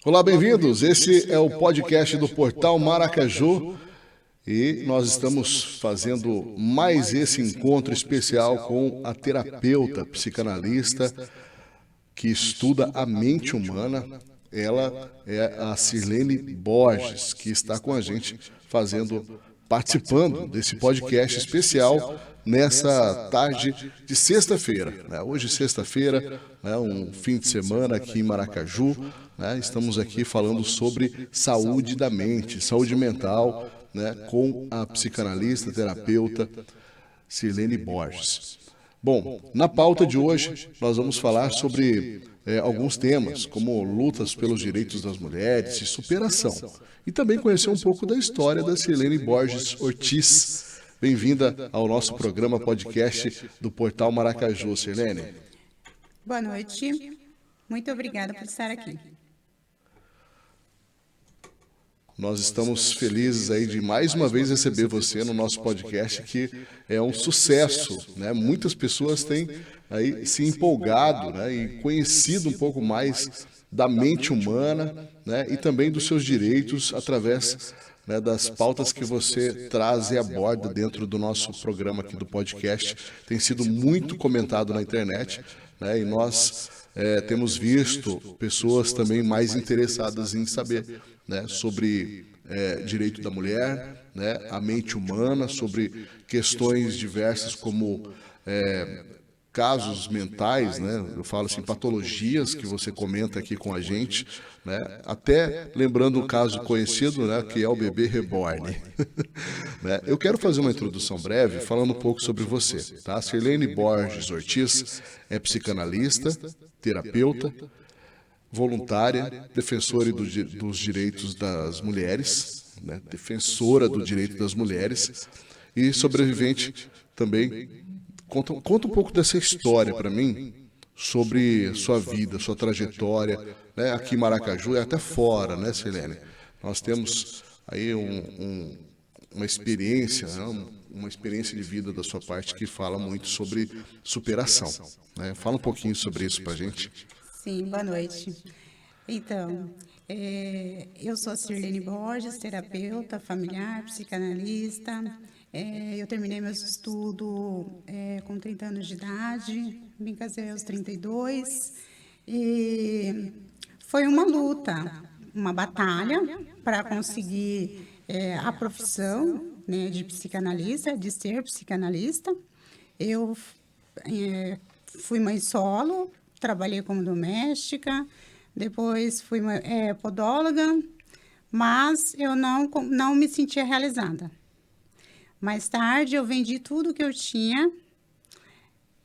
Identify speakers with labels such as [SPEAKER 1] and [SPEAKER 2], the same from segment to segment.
[SPEAKER 1] Olá, bem-vindos. Esse é o podcast do Portal Maracaju e nós estamos fazendo mais esse encontro especial com a terapeuta psicanalista que estuda a mente humana. Ela é a Sirlene Borges, que está com a gente participando desse podcast especial nessa tarde de sexta-feira. Hoje, sexta-feira, um fim de semana aqui em Maracaju. Estamos aqui falando sobre saúde da mente, saúde mental, com a psicanalista, terapeuta Sirlene Borges. Bom, na pauta de hoje nós vamos falar sobre alguns temas, como lutas pelos direitos das mulheres e superação. E também conhecer um pouco da história da Sirlene Borges Ortiz. Bem-vinda ao nosso programa podcast do Portal Maracaju, Sirlene.
[SPEAKER 2] Boa noite. Muito obrigada por estar aqui.
[SPEAKER 1] Nós estamos felizes aí de mais uma vez receber você no nosso podcast, que é um sucesso, né? Muitas pessoas têm aí se empolgado, e conhecido um pouco mais da mente humana, e também dos seus direitos através, das pautas que você traz e aborda dentro do nosso programa aqui do podcast. Tem sido muito comentado na internet, e nós temos visto pessoas também mais interessadas em saber sobre direito da mulher, a mente humana, sobre questões diversas como casos mentais, eu falo assim, patologias que você comenta aqui com a gente, até lembrando um caso conhecido, que é o bebê reborn. Eu quero fazer uma introdução breve falando um pouco sobre você, tá? Sirlene Borges Ortiz é psicanalista, terapeuta, voluntária, defensora dos direitos das mulheres, defensora do direito das mulheres e sobrevivente também. Conta um pouco dessa história para mim, sobre sua vida, sua trajetória, aqui em Maracaju e até fora, Sirlene? Nós temos aí uma experiência, uma experiência de vida da sua parte que fala muito sobre superação. Fala um pouquinho sobre isso para a gente.
[SPEAKER 2] Sim, boa noite. Então, eu sou a Sirlene Borges, terapeuta familiar, psicanalista. Eu terminei meus estudos com 30 anos de idade, me casei aos 32 e foi uma luta, uma batalha para conseguir a profissão, de psicanalista, de ser psicanalista. Eu fui mãe solo, trabalhei como doméstica, depois fui podóloga, mas eu não me sentia realizada. Mais tarde, eu vendi tudo que eu tinha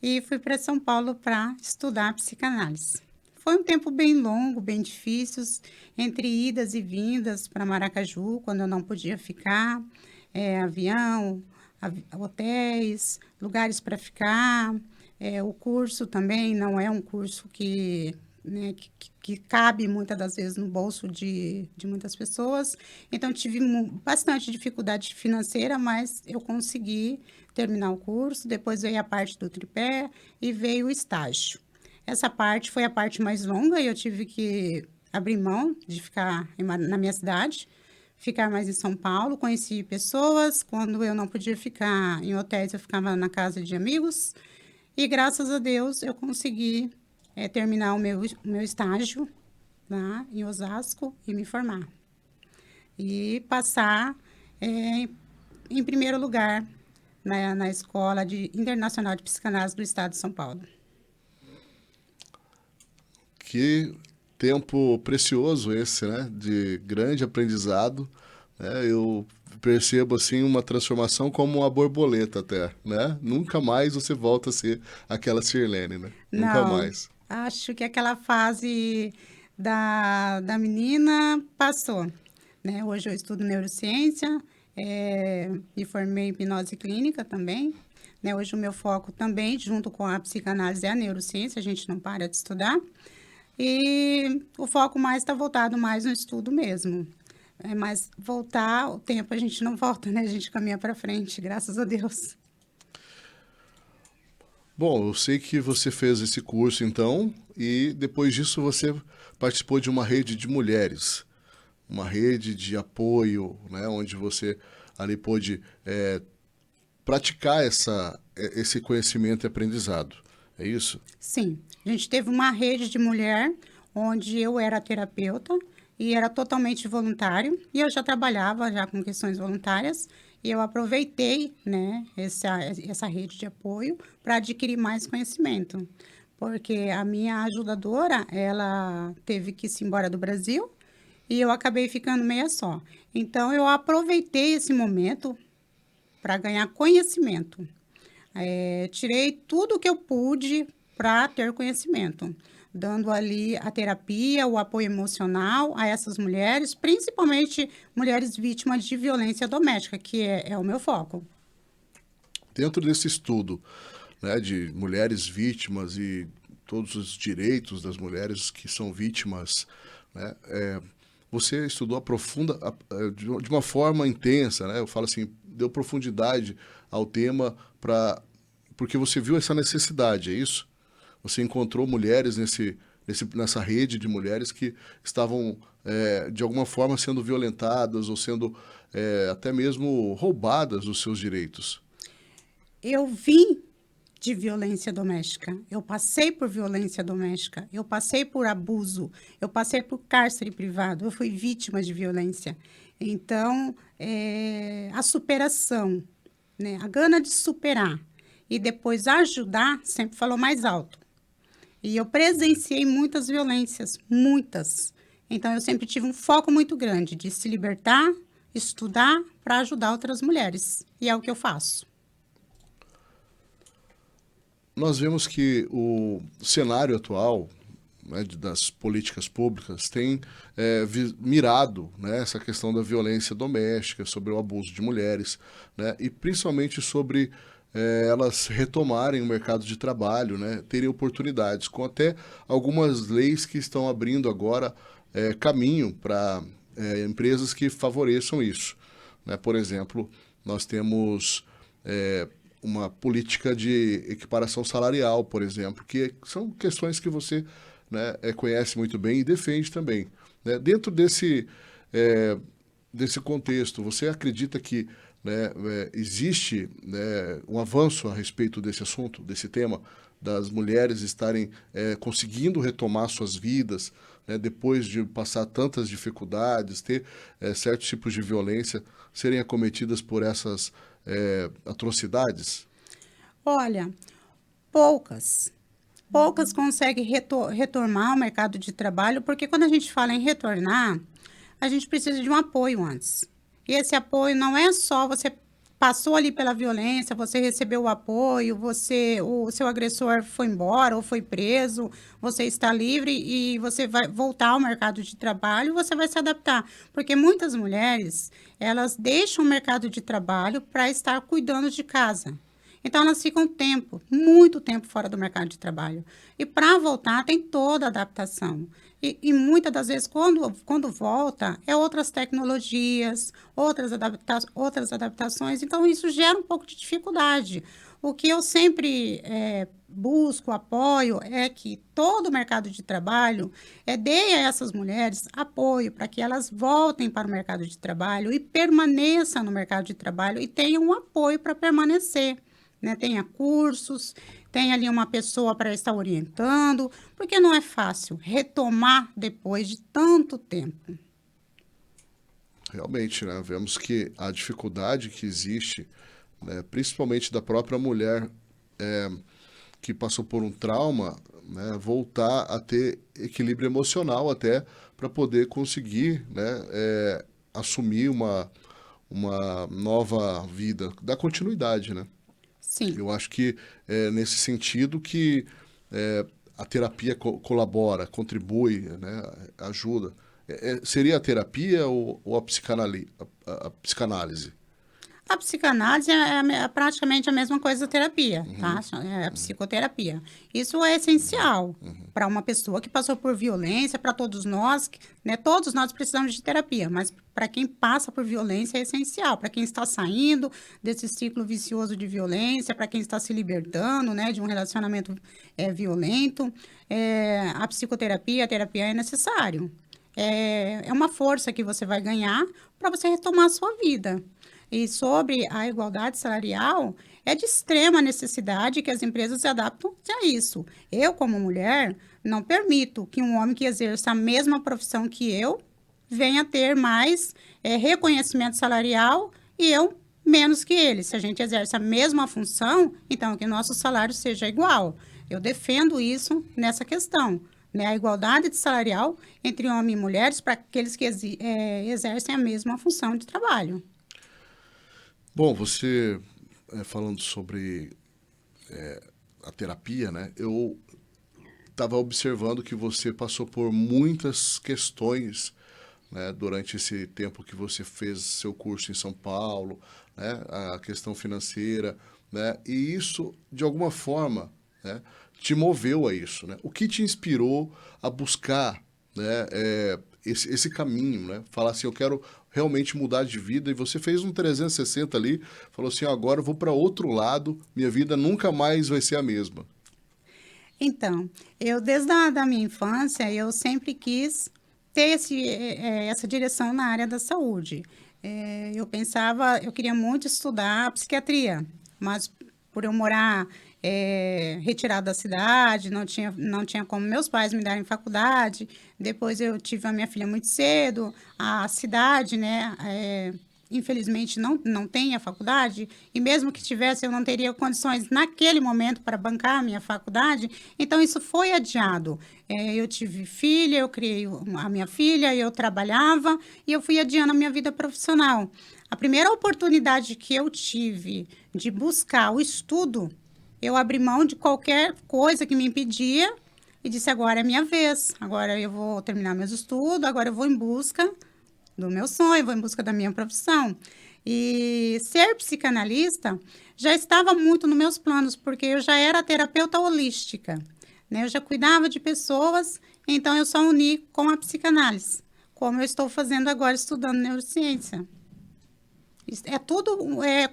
[SPEAKER 2] e fui para São Paulo para estudar psicanálise. Foi um tempo bem longo, bem difícil, entre idas e vindas para Maracaju, quando eu não podia ficar, avião, hotéis, lugares para ficar. O curso também não é um curso que cabe muitas das vezes no bolso de muitas pessoas. Então, tive bastante dificuldade financeira, mas eu consegui terminar o curso. Depois veio a parte do tripé e veio o estágio. Essa parte foi a parte mais longa e eu tive que abrir mão de ficar na minha cidade, ficar mais em São Paulo. Conheci pessoas. Quando eu não podia ficar em hotéis, eu ficava na casa de amigos. E, graças a Deus, eu consegui terminar o meu estágio lá em Osasco e me formar. E passar em primeiro lugar na Escola Internacional de Psicanálise do Estado de São Paulo.
[SPEAKER 1] Que tempo precioso esse, de grande aprendizado. Eu percebo assim uma transformação como uma borboleta até, Nunca mais você volta a ser aquela Sirlene, Nunca mais.
[SPEAKER 2] Acho que aquela fase da menina passou, Hoje eu estudo neurociência, me formei em hipnose clínica também, Hoje o meu foco também, junto com a psicanálise, é a neurociência, a gente não para de estudar. E o foco mais está voltado mais no estudo mesmo. Mas voltar, o tempo a gente não volta, A gente caminha para frente, graças a Deus.
[SPEAKER 1] Bom, eu sei que você fez esse curso então, e depois disso você participou de uma rede de mulheres, uma rede de apoio, né, onde você ali pôde praticar esse conhecimento e aprendizado. É isso?
[SPEAKER 2] Sim, a gente teve uma rede de mulher onde eu era terapeuta e era totalmente voluntário e eu já trabalhava já com questões voluntárias e eu aproveitei, né, essa rede de apoio para adquirir mais conhecimento, porque a minha ajudadora, ela teve que ir embora do Brasil e eu acabei ficando meia só. Então, eu aproveitei esse momento para ganhar conhecimento. Tirei tudo o que eu pude para ter conhecimento, dando ali a terapia, o apoio emocional a essas mulheres, principalmente mulheres vítimas de violência doméstica, que é o meu foco.
[SPEAKER 1] Dentro desse estudo, né, de mulheres vítimas e todos os direitos das mulheres que são vítimas, né, você estudou de uma forma intensa, né? Eu falo assim, deu profundidade ao tema porque você viu essa necessidade, é isso? Você encontrou mulheres nessa rede de mulheres que estavam, de alguma forma, sendo violentadas ou sendo até mesmo roubadas dos seus direitos.
[SPEAKER 2] Eu vim de violência doméstica, eu passei por violência doméstica, eu passei por abuso, eu passei por cárcere privado, eu fui vítima de violência. Então, a superação, né, a gana de superar e depois ajudar sempre falou mais alto. E eu presenciei muitas violências, muitas. Então, eu sempre tive um foco muito grande de se libertar, estudar para ajudar outras mulheres. E é o que eu faço.
[SPEAKER 1] Nós vemos que o cenário atual, né, das políticas públicas tem mirado, né, essa questão da violência doméstica, sobre o abuso de mulheres, né, e principalmente sobre elas retomarem o mercado de trabalho, né, terem oportunidades, com até algumas leis que estão abrindo agora caminho para empresas que favoreçam isso. Né? Por exemplo, nós temos uma política de equiparação salarial, por exemplo, que são questões que você, né, conhece muito bem e defende também. Né? Dentro desse contexto, você acredita que, né, existe, né, um avanço a respeito desse assunto, desse tema, das mulheres estarem conseguindo retomar suas vidas, né, depois de passar tantas dificuldades, ter certos tipos de violência, serem acometidas por essas atrocidades?
[SPEAKER 2] Olha, poucas. Poucas conseguem retornar ao mercado de trabalho, porque quando a gente fala em retornar, a gente precisa de um apoio antes. E esse apoio não é só você passou ali pela violência, você recebeu o apoio, o seu agressor foi embora ou foi preso, você está livre e você vai voltar ao mercado de trabalho, você vai se adaptar. Porque muitas mulheres, elas deixam o mercado de trabalho para estar cuidando de casa. Então, elas ficam tempo, muito tempo fora do mercado de trabalho. E para voltar, tem toda a adaptação. E muitas das vezes, quando volta, é outras tecnologias, outras adaptações. Então, isso gera um pouco de dificuldade. O que eu sempre busco, apoio, é que todo o mercado de trabalho dê a essas mulheres apoio para que elas voltem para o mercado de trabalho e permaneçam no mercado de trabalho e tenham um apoio para permanecer. Né, tenha cursos, tenha ali uma pessoa para estar orientando, porque não é fácil retomar depois de tanto tempo.
[SPEAKER 1] Realmente, né, vemos que a dificuldade que existe, né, principalmente da própria mulher que passou por um trauma, né, voltar a ter equilíbrio emocional até para poder conseguir, né, assumir uma nova vida, dar continuidade, né?
[SPEAKER 2] Sim.
[SPEAKER 1] Eu acho que é nesse sentido que a terapia colabora, contribui, né, ajuda. Seria a terapia ou a psicanálise?
[SPEAKER 2] A psicanálise é praticamente a mesma coisa da terapia, tá? É a psicoterapia. Isso é essencial para uma pessoa que passou por violência, para todos nós, né? Todos nós precisamos de terapia, mas para quem passa por violência é essencial. Para quem está saindo desse ciclo vicioso de violência, para quem está se libertando, né, de um relacionamento violento, a psicoterapia, a terapia é necessário. É uma força que você vai ganhar para você retomar a sua vida. E sobre a igualdade salarial, é de extrema necessidade que as empresas se adaptem a isso. Eu, como mulher, não permito que um homem que exerça a mesma profissão que eu venha ter mais reconhecimento salarial e eu menos que ele. Se a gente exerce a mesma função, então que o nosso salário seja igual. Eu defendo isso nessa questão, né? A igualdade salarial entre homens e mulheres para aqueles que exercem a mesma função de trabalho.
[SPEAKER 1] Bom, você falando sobre a terapia, né? Eu estava observando que você passou por muitas questões, né, durante esse tempo que você fez seu curso em São Paulo, né, a questão financeira, né? E isso, de alguma forma, né, te moveu a isso, né? O que te inspirou a buscar, né, esse caminho, né? Falar assim, eu quero realmente mudar de vida, e você fez um 360 ali, falou assim, agora eu vou para outro lado, minha vida nunca mais vai ser a mesma.
[SPEAKER 2] Então, eu desde a da minha infância, eu sempre quis ter essa direção na área da saúde. Eu queria muito estudar psiquiatria, mas por eu morar retirada da cidade, não tinha como meus pais me darem faculdade. Depois eu tive a minha filha muito cedo, a cidade, né, infelizmente não tem a faculdade, e mesmo que tivesse, eu não teria condições naquele momento para bancar a minha faculdade, então isso foi adiado. Eu tive filha, eu criei a minha filha, eu trabalhava e eu fui adiando a minha vida profissional. A primeira oportunidade que eu tive de buscar o estudo, eu abri mão de qualquer coisa que me impedia e disse, agora é minha vez, agora eu vou terminar meus estudos, agora eu vou em busca do meu sonho, vou em busca da minha profissão. E ser psicanalista já estava muito nos meus planos, porque eu já era terapeuta holística, né? Eu já cuidava de pessoas, então eu só uni com a psicanálise, como eu estou fazendo agora, estudando neurociência. Tudo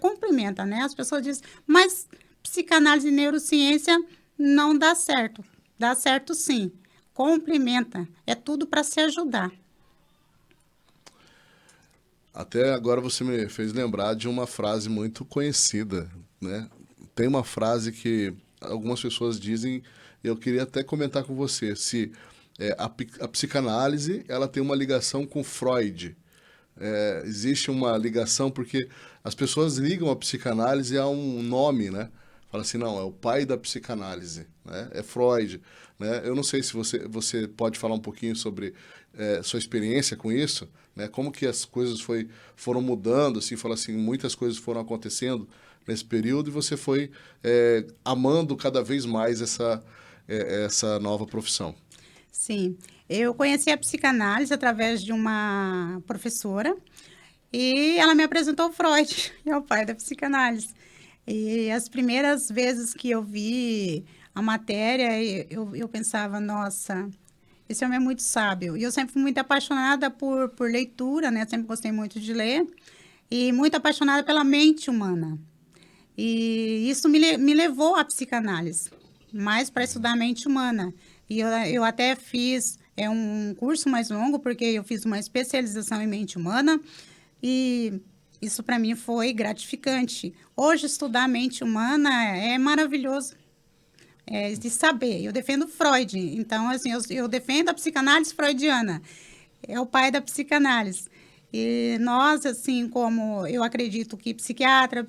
[SPEAKER 2] complementa, né? As pessoas dizem, mas psicanálise e neurociência não dá certo. Dá certo sim, complementa, é tudo para se ajudar.
[SPEAKER 1] Até agora você me fez lembrar de uma frase muito conhecida, né? Tem uma frase que algumas pessoas dizem, eu queria até comentar com você, se a psicanálise ela tem uma ligação com Freud. Existe uma ligação porque as pessoas ligam a psicanálise a um nome, né? Fala assim, não, é o pai da psicanálise, né? É Freud, né? Eu não sei se você pode falar um pouquinho sobre sua experiência com isso, né? Como que as coisas foram mudando, assim, fala assim, muitas coisas foram acontecendo nesse período e você foi amando cada vez mais essa nova profissão.
[SPEAKER 2] Sim, eu conheci a psicanálise através de uma professora e ela me apresentou o Freud, que é o pai da psicanálise. E as primeiras vezes que eu vi a matéria, eu pensava, nossa, esse homem é muito sábio. E eu sempre fui muito apaixonada por leitura, né? Sempre gostei muito de ler e muito apaixonada pela mente humana. E isso me levou à psicanálise, mais para estudar a mente humana. E eu até fiz um curso mais longo, porque eu fiz uma especialização em mente humana, e isso para mim foi gratificante. Hoje, estudar a mente humana é maravilhoso, de saber. Eu defendo Freud, então, assim, eu defendo a psicanálise freudiana, é o pai da psicanálise. E nós, assim, como eu acredito que psiquiatra,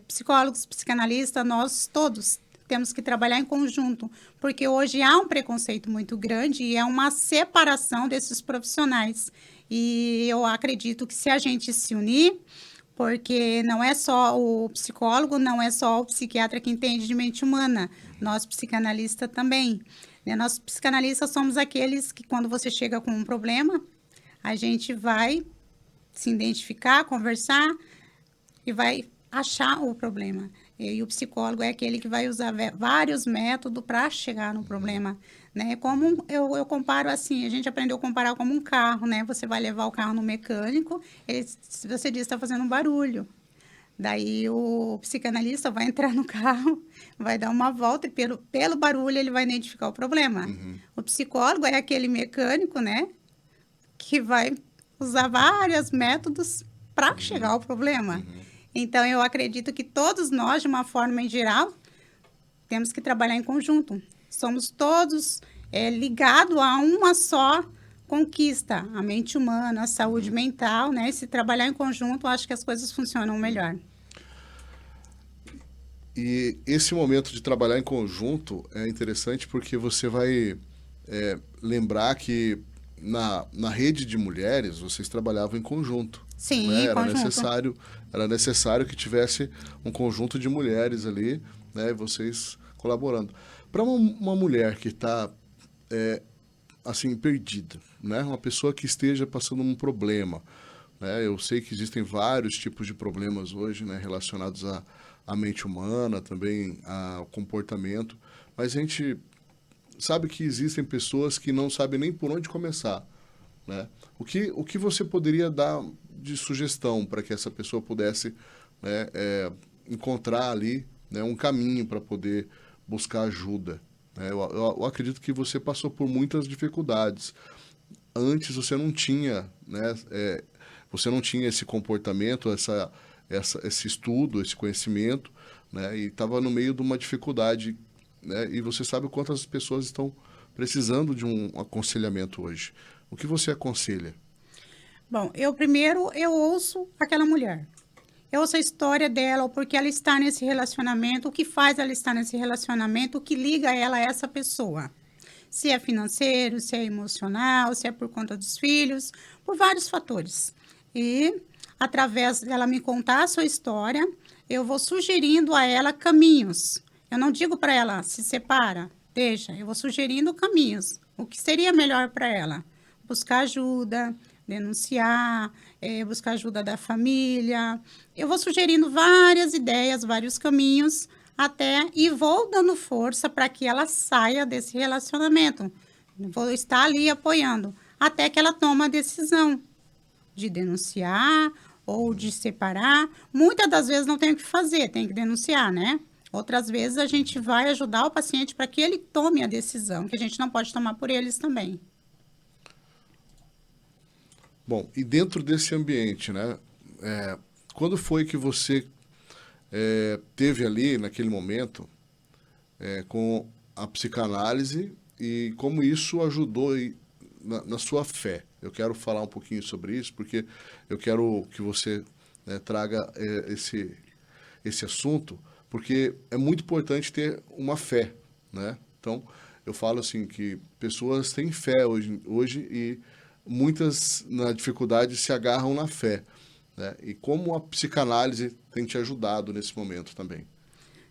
[SPEAKER 2] psicólogos, psicanalistas, nós todos temos que trabalhar em conjunto, porque hoje há um preconceito muito grande e é uma separação desses profissionais. E eu acredito que se a gente se unir, porque não é só o psicólogo, não é só o psiquiatra que entende de mente humana, nós psicanalistas também, né? Nós psicanalistas somos aqueles que, quando você chega com um problema, a gente vai se identificar, conversar e vai achar o problema. E o psicólogo é aquele que vai usar vários métodos para chegar no problema, né? Como eu comparo assim, a gente aprendeu a comparar como um carro, né? Você vai levar o carro no mecânico, se você diz que está fazendo um barulho. Daí o psicanalista vai entrar no carro, vai dar uma volta e pelo barulho ele vai identificar o problema. O psicólogo é aquele mecânico, né? Que vai usar vários métodos para chegar ao problema. Então, eu acredito que todos nós, de uma forma em geral, temos que trabalhar em conjunto. Somos todos ligados a uma só conquista, a mente humana, a saúde mental, né? E se trabalhar em conjunto, eu acho que as coisas funcionam melhor.
[SPEAKER 1] E esse momento de trabalhar em conjunto é interessante porque você vai lembrar que na rede de mulheres vocês trabalhavam em conjunto.
[SPEAKER 2] Sim,
[SPEAKER 1] né?
[SPEAKER 2] em conjunto.
[SPEAKER 1] Era necessário que tivesse um conjunto de mulheres ali, né? Vocês colaborando. Para uma mulher que está assim perdida, né? Uma pessoa que esteja passando um problema, né? Eu sei que existem vários tipos de problemas hoje, né? Relacionados à mente humana, também ao comportamento, mas a gente sabe que existem pessoas que não sabem nem por onde começar, né? O que você poderia dar de sugestão para que essa pessoa pudesse, né, encontrar ali, né, um caminho para poder buscar ajuda, né? Eu acredito que você passou por muitas dificuldades. Antes você não tinha, né, você não tinha esse comportamento, esse estudo, esse conhecimento, né, e estava no meio de uma dificuldade, né, e você sabe quantas pessoas estão precisando de um aconselhamento hoje. O que você aconselha?
[SPEAKER 2] Bom, eu ouço aquela mulher. Eu ouço a história dela, o porquê ela está nesse relacionamento, o que faz ela estar nesse relacionamento, o que liga ela a essa pessoa. Se é financeiro, se é emocional, se é por conta dos filhos, por vários fatores. E, através dela me contar a sua história, eu vou sugerindo a ela caminhos. Eu não digo para ela, se separa, deixa. Eu vou sugerindo caminhos. O que seria melhor para ela? Buscar ajuda, denunciar, buscar ajuda da família. Eu vou sugerindo várias ideias, vários caminhos, e vou dando força para que ela saia desse relacionamento. Vou estar ali apoiando, até que ela tome a decisão de denunciar ou de separar. Muitas das vezes não tem o que fazer, tem que denunciar, né? Outras vezes a gente vai ajudar o paciente para que ele tome a decisão, que a gente não pode tomar por eles também.
[SPEAKER 1] Bom, e dentro desse ambiente, né? Quando foi que você teve ali, naquele momento, com a psicanálise e como isso ajudou na sua fé? Eu quero falar um pouquinho sobre isso, porque eu quero que você, né, traga esse assunto, porque é muito importante ter uma fé, né? Então, eu falo assim que pessoas têm fé hoje e muitas, na dificuldade, se agarram na fé, né? E como a psicanálise tem te ajudado nesse momento também?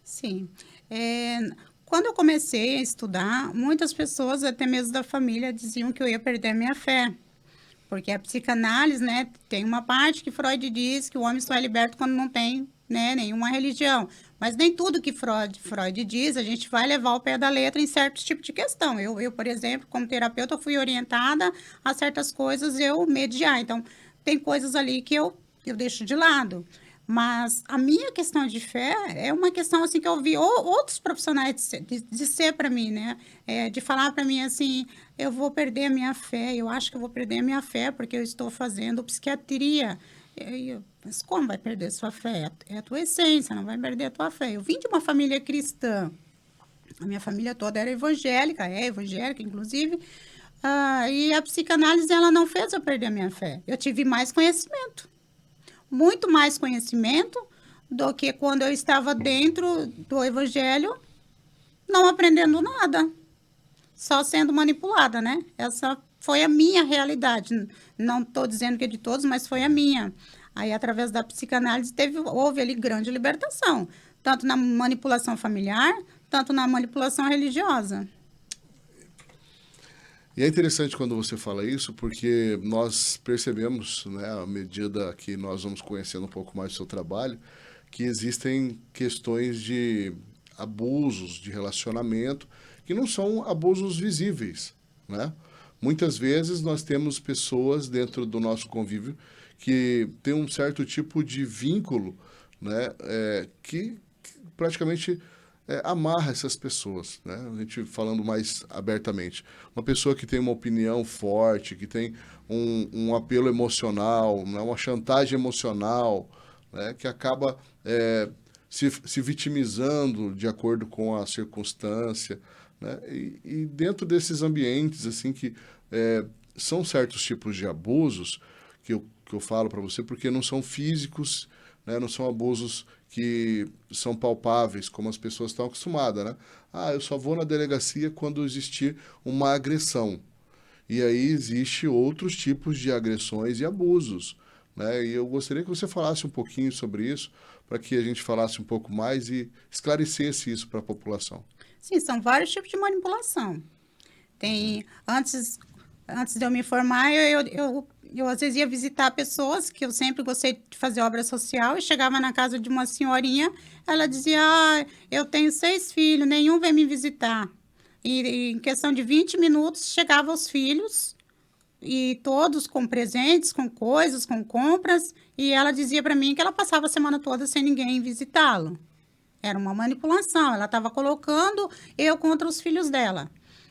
[SPEAKER 2] Sim. Quando eu comecei a estudar, muitas pessoas, até mesmo da família, diziam que eu ia perder a minha fé. Porque a psicanálise, né, tem uma parte que Freud diz que o homem só é liberto quando não tem, né, nenhuma religião. Mas nem tudo que Freud diz, a gente vai levar ao pé da letra em certos tipos de questão. Eu, por exemplo, como terapeuta, fui orientada a certas coisas eu mediar. Então, tem coisas ali que eu deixo de lado. Mas a minha questão de fé é uma questão assim que eu vi outros profissionais dizer para mim, né? De falar para mim assim, eu vou perder a minha fé, eu acho que eu vou perder a minha fé porque eu estou fazendo psiquiatria. Mas como vai perder sua fé? É a tua essência, não vai perder a tua fé. Eu vim de uma família cristã. A minha família toda era evangélica, é evangélica, inclusive. E a psicanálise, ela não fez eu perder a minha fé. Eu tive mais conhecimento. Muito mais conhecimento do que quando eu estava dentro do evangelho, não aprendendo nada, só sendo manipulada, né? Essa foi a minha realidade. Não estou dizendo que é de todos, mas foi a minha. Aí, através da psicanálise, houve ali grande libertação, tanto na manipulação familiar, tanto na manipulação religiosa.
[SPEAKER 1] E é interessante quando você fala isso, porque nós percebemos, né, à medida que nós vamos conhecendo um pouco mais do seu trabalho, que existem questões de abusos de relacionamento que não são abusos visíveis, né? Muitas vezes nós temos pessoas dentro do nosso convívio que têm um certo tipo de vínculo, né, que praticamente amarra essas pessoas, né? A gente falando mais abertamente. Uma pessoa que tem uma opinião forte, que tem um apelo emocional, né? Uma chantagem emocional, né? Que acaba se vitimizando de acordo com a circunstância, né? E dentro desses ambientes, assim, que são certos tipos de abusos, que eu falo para você, porque não são físicos, né? Não são abusos que são palpáveis, como as pessoas estão acostumadas, né? Ah, eu só vou na delegacia quando existir uma agressão. E aí existe outros tipos de agressões e abusos, né? E eu gostaria que você falasse um pouquinho sobre isso, para que a gente falasse um pouco mais e esclarecesse isso para a população.
[SPEAKER 2] Sim, são vários tipos de manipulação. Tem, antes de eu me formar, eu às vezes ia visitar pessoas que eu sempre gostei de fazer obra social e chegava na casa de uma senhorinha, ela dizia, eu tenho 6 filhos, nenhum vem me visitar. E em questão de 20 minutos, chegavam os filhos, e todos com presentes, com coisas, com compras, e ela dizia para mim que ela passava a semana toda sem ninguém visitá-lo. Era uma manipulação, ela estava colocando eu contra os filhos dela.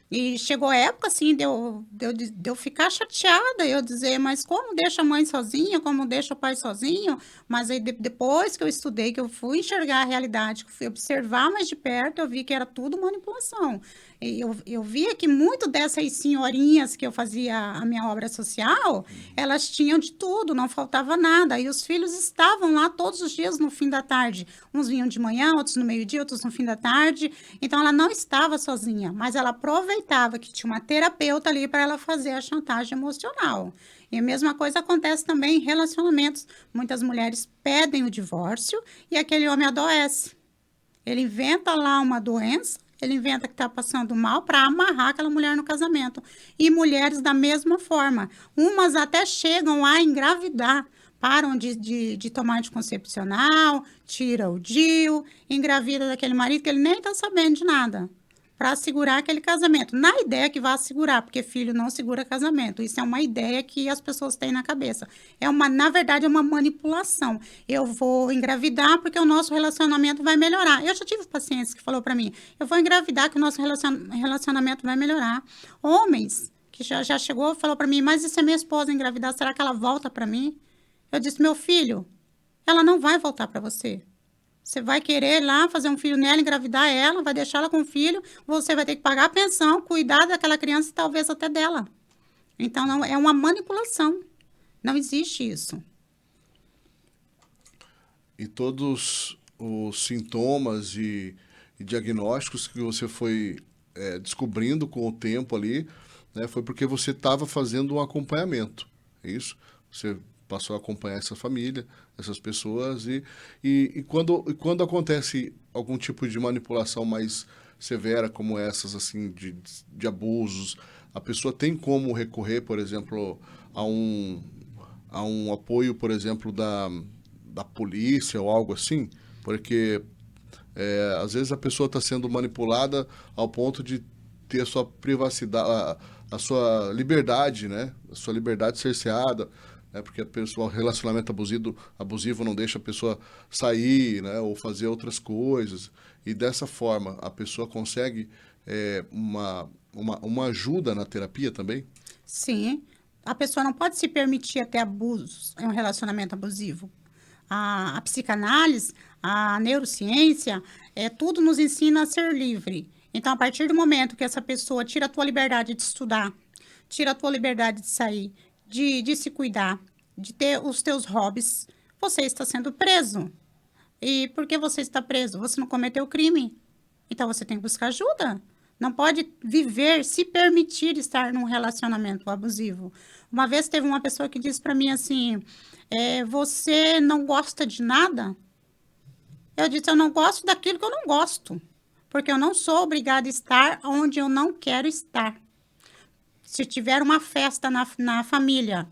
[SPEAKER 2] E chegou a época, assim, de eu ficar chateada, eu dizer, mas como deixa a mãe sozinha, como deixa o pai sozinho? Mas aí, depois que eu estudei, que eu fui enxergar a realidade, que eu fui observar mais de perto, eu vi que era tudo manipulação. E eu via que muito dessas senhorinhas que eu fazia a minha obra social, elas tinham de tudo, não faltava nada. E os filhos estavam lá todos os dias no fim da tarde. Uns vinham de manhã, outros no meio-dia, outros no fim da tarde. Então, ela não estava sozinha, mas ela aproveitava que tinha uma terapeuta ali para ela fazer a chantagem emocional. E a mesma coisa acontece também em relacionamentos. Muitas mulheres pedem o divórcio e aquele homem adoece. Ele inventa lá uma doença, ele inventa que está passando mal para amarrar aquela mulher no casamento. E mulheres da mesma forma. Umas até chegam a engravidar. Param de tomar anticoncepcional, tira o DIU, engravida daquele marido que ele nem está sabendo de nada, para assegurar aquele casamento. Na ideia que vai assegurar, porque filho não segura casamento. Isso é uma ideia que as pessoas têm na cabeça. Na verdade, é uma manipulação. Eu vou engravidar porque o nosso relacionamento vai melhorar. Eu já tive pacientes que falou para mim, eu vou engravidar que o nosso relacionamento vai melhorar. Homens que já chegou e falou para mim, mas e se a minha esposa engravidar, será que ela volta para mim? Eu disse, meu filho, ela não vai voltar para você. Você vai querer lá fazer um filho nela, engravidar ela, vai deixar ela com o filho, você vai ter que pagar a pensão, cuidar daquela criança e talvez até dela. Então, não, é uma manipulação. Não existe isso.
[SPEAKER 1] E todos os sintomas e diagnósticos que você foi descobrindo com o tempo ali, né, foi porque você estava fazendo um acompanhamento, é isso? Você passou a acompanhar essa família, essas pessoas, e quando acontece algum tipo de manipulação mais severa, como essas, assim, de abusos, a pessoa tem como recorrer, por exemplo, a um apoio, por exemplo, da polícia ou algo assim? Porque às vezes a pessoa está sendo manipulada ao ponto de ter a sua privacidade, a sua liberdade, né? A sua liberdade cerceada, né? Porque o relacionamento abusivo não deixa a pessoa sair, né? Ou fazer outras coisas. E dessa forma, a pessoa consegue uma ajuda na terapia também?
[SPEAKER 2] Sim, a pessoa não pode se permitir até abusos em um relacionamento abusivo. A psicanálise, a neurociência, tudo nos ensina a ser livre. Então, a partir do momento que essa pessoa tira a tua liberdade de estudar, tira a tua liberdade de sair, de se cuidar, de ter os teus hobbies, você está sendo preso. E por que você está preso? Você não cometeu crime. Então, você tem que buscar ajuda. Não pode viver, se permitir estar num relacionamento abusivo. Uma vez teve uma pessoa que disse para mim assim, você não gosta de nada? Eu disse, eu não gosto daquilo que eu não gosto. Porque eu não sou obrigada a estar onde eu não quero estar. Se tiver uma festa na família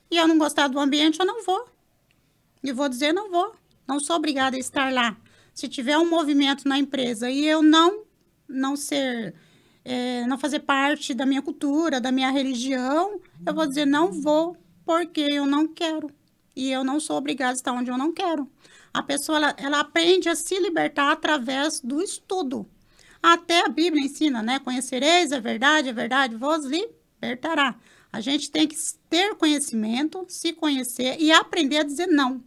[SPEAKER 2] e eu não gostar do ambiente, eu não vou. E vou dizer, não vou. Não sou obrigada a estar lá. Se tiver um movimento na empresa e eu não ser, não fazer parte da minha cultura, da minha religião, eu vou dizer, não vou, porque eu não quero. E eu não sou obrigada a estar onde eu não quero. A pessoa, ela aprende a se libertar através do estudo. Até a Bíblia ensina, né? Conhecereis a verdade vos libertará. A gente tem que ter conhecimento, se conhecer e aprender a dizer não.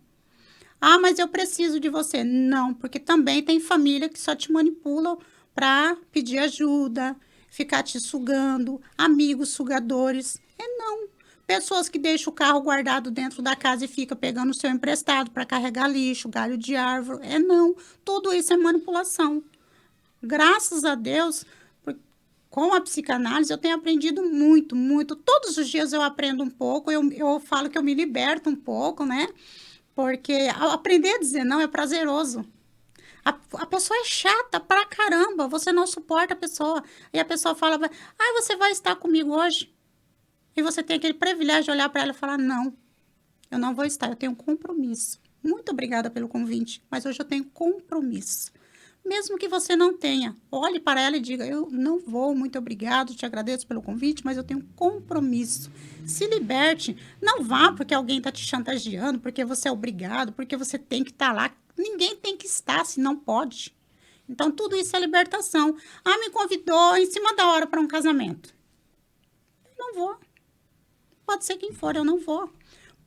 [SPEAKER 2] Ah, mas eu preciso de você. Não, porque também tem família que só te manipulam para pedir ajuda, ficar te sugando, amigos sugadores. Não. Pessoas que deixam o carro guardado dentro da casa e fica pegando o seu emprestado para carregar lixo, galho de árvore. Não. Tudo isso é manipulação. Graças a Deus, com a psicanálise, eu tenho aprendido muito, muito. Todos os dias eu aprendo um pouco, eu falo que eu me liberto um pouco, né? Porque aprender a dizer não é prazeroso. A pessoa é chata pra caramba, você não suporta a pessoa. E a pessoa fala, você vai estar comigo hoje? E você tem aquele privilégio de olhar para ela e falar, não, eu não vou estar, eu tenho um compromisso. Muito obrigada pelo convite, mas hoje eu tenho compromisso. Mesmo que você não tenha, olhe para ela e diga, eu não vou, muito obrigado, te agradeço pelo convite, mas eu tenho compromisso. Se liberte, não vá porque alguém está te chantageando, porque você é obrigado, porque você tem que estar lá. Ninguém tem que estar, se não pode. Então, tudo isso é libertação. Ah, me convidou em cima da hora para um casamento. Eu não vou. Pode ser quem for, eu não vou.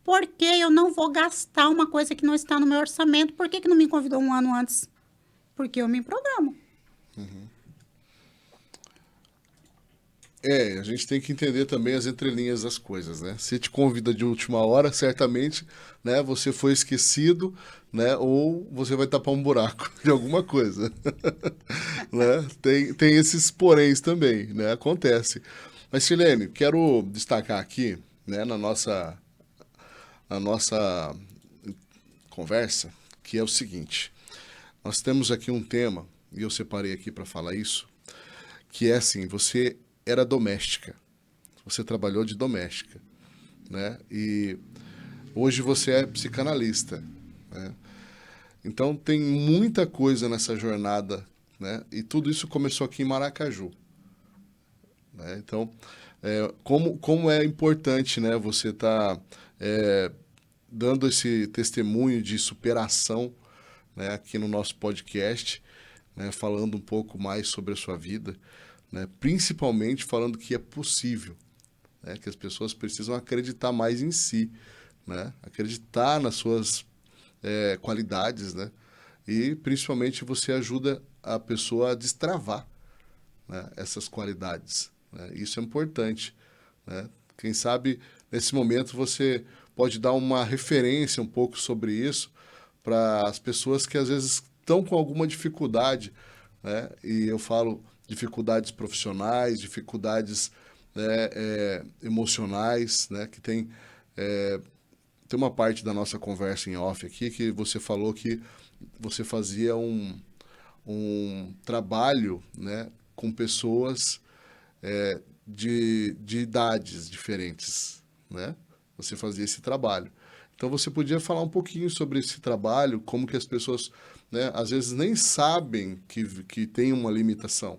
[SPEAKER 2] Por que eu não vou gastar uma coisa que não está no meu orçamento? Por que não me convidou um ano antes? Porque eu me programo.
[SPEAKER 1] A gente tem que entender também as entrelinhas das coisas, né? Se te convida de última hora, certamente, né, você foi esquecido, né, ou você vai tapar um buraco de alguma coisa, né? Tem esses poréns também, né? Acontece. Mas, Silene, quero destacar aqui, né, na nossa conversa, que é o seguinte. Nós temos aqui um tema, e eu separei aqui para falar isso, que é assim, você era doméstica, você trabalhou de doméstica, né? E hoje você é psicanalista, né? Então tem muita coisa nessa jornada, né? E tudo isso começou aqui em Maracaju, né? Então, como é importante, né? Você tá dando esse testemunho de superação, né? Aqui no nosso podcast, né? Falando um pouco mais sobre a sua vida, né? Principalmente falando que é possível, né? Que as pessoas precisam acreditar mais em si, né? Acreditar nas suas qualidades, né? E principalmente você ajuda a pessoa a destravar, né, essas qualidades, né? Isso é importante, né? Quem sabe nesse momento você pode dar uma referência um pouco sobre isso para as pessoas que às vezes estão com alguma dificuldade, né? E eu falo dificuldades profissionais, dificuldades, né, emocionais, né? Que tem uma parte da nossa conversa em off aqui que você falou que você fazia um trabalho, né, com pessoas de idades diferentes, né? Você fazia esse trabalho. Então você podia falar um pouquinho sobre esse trabalho, como que as pessoas, né, às vezes nem sabem que tem uma limitação,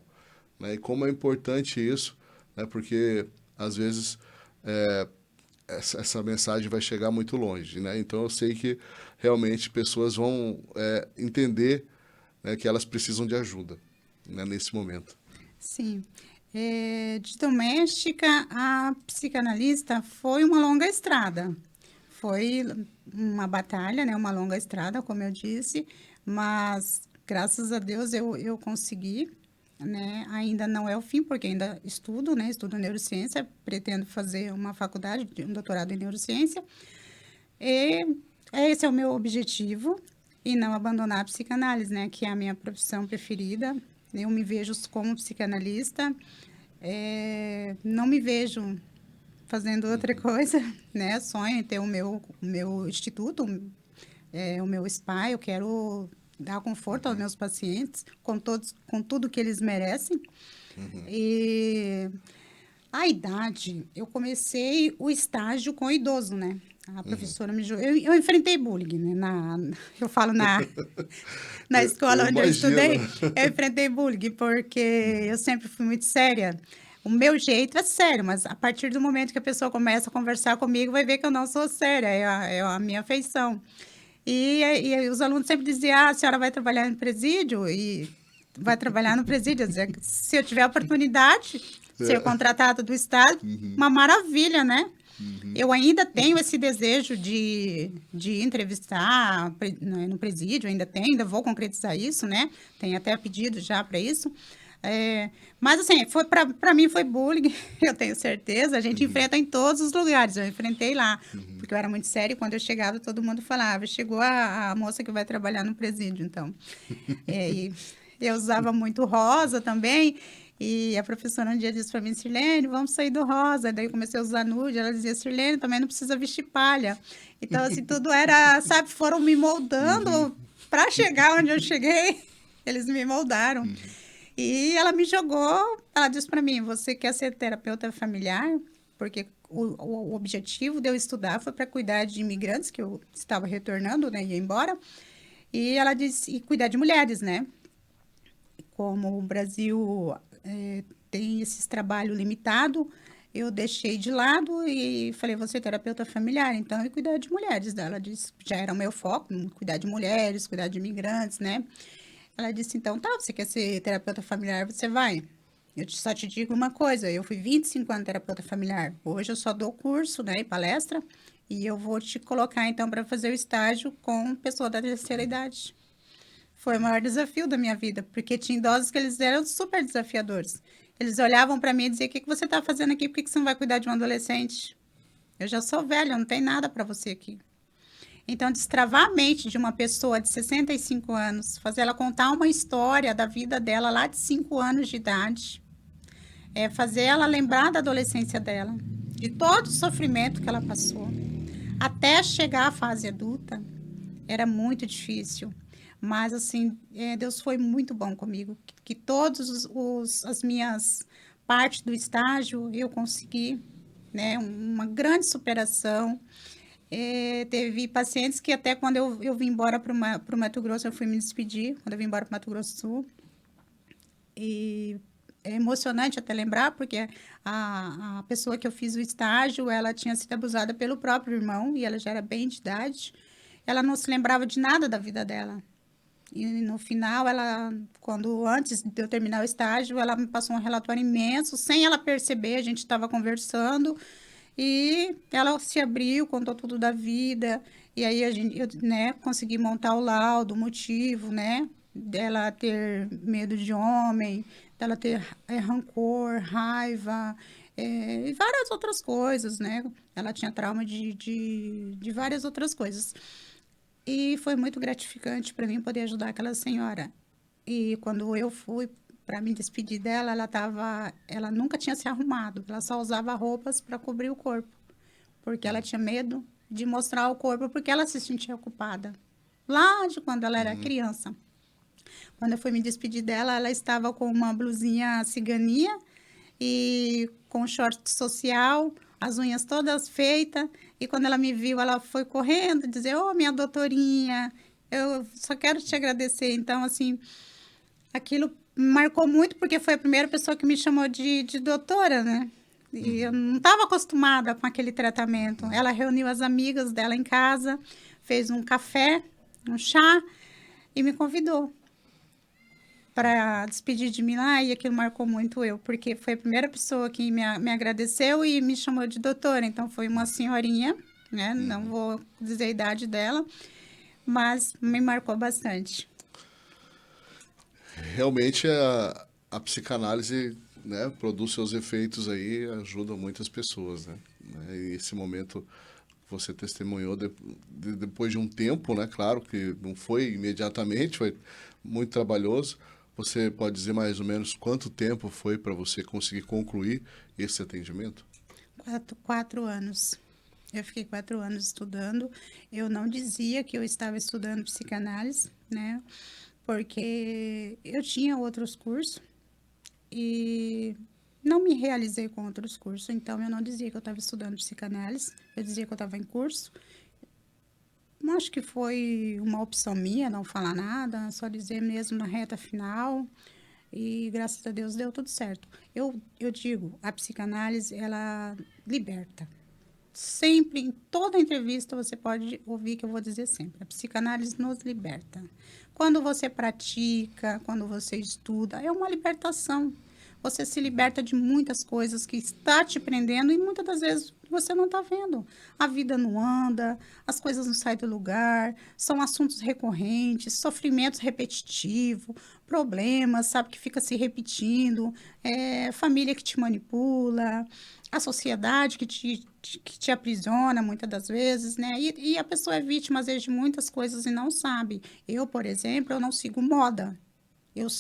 [SPEAKER 1] né? E como é importante isso, né? Porque às vezes essa mensagem vai chegar muito longe, né? Então eu sei que realmente pessoas vão entender, né, que elas precisam de ajuda, né, nesse momento.
[SPEAKER 2] Sim. De doméstica a psicanalista foi uma longa estrada. Foi uma batalha, né? Uma longa estrada, como eu disse, mas graças a Deus eu consegui, né? Ainda não é o fim, porque ainda estudo, né? Estudo neurociência, pretendo fazer uma faculdade, um doutorado em neurociência. E esse é o meu objetivo, e não abandonar a psicanálise, né? Que é a minha profissão preferida. Eu me vejo como psicanalista, não me vejo fazendo outra coisa, né? Sonho em ter o meu instituto, o meu spa. Eu quero dar conforto aos meus pacientes com tudo que eles merecem. E A idade, eu comecei o estágio com idoso, né? A professora me jogou. Eu enfrentei bullying, né? Eu falo na
[SPEAKER 1] Eu
[SPEAKER 2] escola onde eu
[SPEAKER 1] imagino.
[SPEAKER 2] estudei, eu enfrentei bullying, porque eu sempre fui muito séria. O meu jeito é sério, mas a partir do momento que a pessoa começa a conversar comigo, vai ver que eu não sou séria, é a minha afeição. E os alunos sempre diziam, a senhora vai trabalhar no presídio? E vai trabalhar no presídio. Eu dizia, se eu tiver oportunidade, ser
[SPEAKER 1] É.
[SPEAKER 2] contratada do Estado, uma maravilha, né?
[SPEAKER 1] Uhum.
[SPEAKER 2] Eu ainda tenho esse desejo de entrevistar no presídio, ainda vou concretizar isso, né? Tem até pedido já para isso. Mas, assim, para mim foi bullying, eu tenho certeza. A gente enfrenta em todos os lugares. Eu enfrentei lá, porque eu era muito séria e quando eu chegava, todo mundo falava: chegou a moça que vai trabalhar no presídio, então. E eu usava muito rosa também. E a professora um dia disse para mim, Sirlene, vamos sair do rosa. Daí eu comecei a usar nude. Ela dizia, Sirlene, também não precisa vestir palha. Então, assim, tudo era, sabe, foram me
[SPEAKER 1] Uhum.
[SPEAKER 2] moldando para chegar onde eu cheguei. Eles me moldaram. E ela me jogou, ela disse para mim, você quer ser terapeuta familiar? Porque o objetivo de eu estudar foi para cuidar de imigrantes, que eu estava retornando, né, ia embora. E ela disse, e cuidar de mulheres, né? Como o Brasil tem esse trabalho limitado, eu deixei de lado e falei, você é terapeuta familiar, então, e cuidar de mulheres. Daí ela disse, já era o meu foco, cuidar de mulheres, cuidar de imigrantes, né? Ela disse, então, tá, você quer ser terapeuta familiar, você vai. Só te digo uma coisa, eu fui 25 anos terapeuta familiar. Hoje eu só dou curso, né, e palestra, e eu vou te colocar, então, para fazer o estágio com pessoa da terceira idade. Foi o maior desafio da minha vida, porque tinha idosos que eles eram super desafiadores. Eles olhavam para mim e diziam, o que que você está fazendo aqui? Por que que você não vai cuidar de um adolescente? Eu já sou velha, não tem nada para você aqui. Então, destravar a mente de uma pessoa de 65 anos, fazer ela contar uma história da vida dela lá de 5 anos de idade, fazer ela lembrar da adolescência dela, de todo o sofrimento que ela passou, até chegar à fase adulta, era muito difícil. Mas, assim, Deus foi muito bom comigo, que todas as minhas partes do estágio eu consegui, né, uma grande superação. Teve pacientes que até quando eu vim embora para o Mato Grosso, eu fui me despedir, quando eu vim embora para o Mato Grosso do Sul. E é emocionante até lembrar, porque a pessoa que eu fiz o estágio, ela tinha sido abusada pelo próprio irmão, e ela já era bem de idade. Ela não se lembrava de nada da vida dela. E no final, antes de eu terminar o estágio, ela me passou um relatório imenso, sem ela perceber, a gente estava conversando, e ela se abriu, contou tudo da vida, e aí eu, né, consegui montar o laudo, o motivo, né, dela ter medo de homem, dela ter rancor, raiva, e várias outras coisas, né? Ela tinha trauma de várias outras coisas. E foi muito gratificante para mim poder ajudar aquela senhora. E quando eu fui para me despedir dela, ela nunca tinha se arrumado, ela só usava roupas para cobrir o corpo, porque ela tinha medo de mostrar o corpo, porque ela se sentia culpada. Lá de quando ela era criança. Quando eu fui me despedir dela, ela estava com uma blusinha ciganinha e com short social, as unhas todas feitas. E quando ela me viu, ela foi correndo dizer: "Ô, minha doutorinha, eu só quero te agradecer". Então, assim, aquilo me marcou muito porque foi a primeira pessoa que me chamou de doutora, né? E eu não estava acostumada com aquele tratamento. Ela reuniu as amigas dela em casa, fez um café, um chá e me convidou para despedir de mim lá, e aquilo marcou muito eu, porque foi a primeira pessoa que me agradeceu e me chamou de doutora. Então, foi uma senhorinha, né? Não vou dizer a idade dela, mas me marcou bastante.
[SPEAKER 1] Realmente a psicanálise, né, produz seus efeitos aí, ajuda muitas pessoas, né? E esse momento você testemunhou depois de um tempo, né? Claro que não foi imediatamente, foi muito trabalhoso. Você pode dizer mais ou menos quanto tempo foi para você conseguir concluir esse atendimento?
[SPEAKER 2] 4 anos. Eu fiquei 4 anos estudando. Eu não dizia que eu estava estudando psicanálise, né? Porque eu tinha outros cursos e não me realizei com outros cursos, então eu não dizia que eu estava estudando psicanálise, eu dizia que eu estava em curso. Acho que foi uma opção minha não falar nada, só dizer mesmo na reta final, e graças a Deus deu tudo certo. Eu digo, a psicanálise, ela liberta. Sempre, em toda entrevista, você pode ouvir que eu vou dizer sempre, a psicanálise nos liberta. Quando você pratica, quando você estuda, é uma libertação. Você se liberta de muitas coisas que está te prendendo e muitas das vezes você não está vendo. A vida não anda, as coisas não saem do lugar, são assuntos recorrentes, sofrimentos repetitivos, problemas, sabe, que fica se repetindo, família que te manipula, a sociedade que te aprisiona muitas das vezes, né? E a pessoa é vítima, às vezes, de muitas coisas e não sabe. Eu, por exemplo, eu não sigo moda.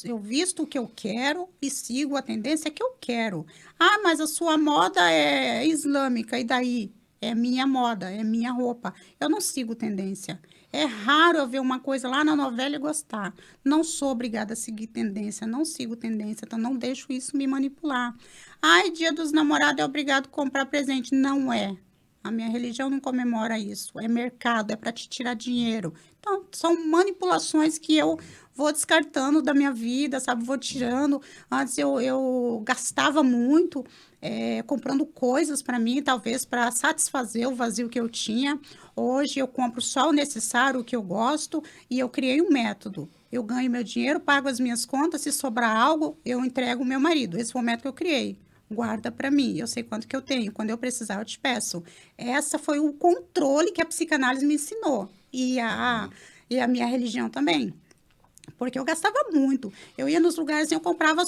[SPEAKER 2] Eu visto o que eu quero e sigo a tendência que eu quero. Ah, mas a sua moda é islâmica, e daí? É minha moda, é minha roupa. Eu não sigo tendência. É raro eu ver uma coisa lá na novela e gostar. Não sou obrigada a seguir tendência, não sigo tendência, então não deixo isso me manipular. Ai, Dia dos Namorados é obrigado a comprar presente. Não é. A minha religião não comemora isso. É mercado, é para te tirar dinheiro. Então, são manipulações que eu vou descartando da minha vida, sabe? Vou tirando. Antes eu gastava muito comprando coisas para mim, talvez para satisfazer o vazio que eu tinha. Hoje eu compro só o necessário, o que eu gosto, e eu criei um método. Eu ganho meu dinheiro, pago as minhas contas, se sobrar algo, eu entrego o meu marido. Esse foi o método que eu criei. Guarda para mim, eu sei quanto que eu tenho, quando eu precisar eu te peço. Essa foi o controle que a psicanálise me ensinou, e a minha religião também, porque eu gastava muito. Eu ia nos lugares e eu comprava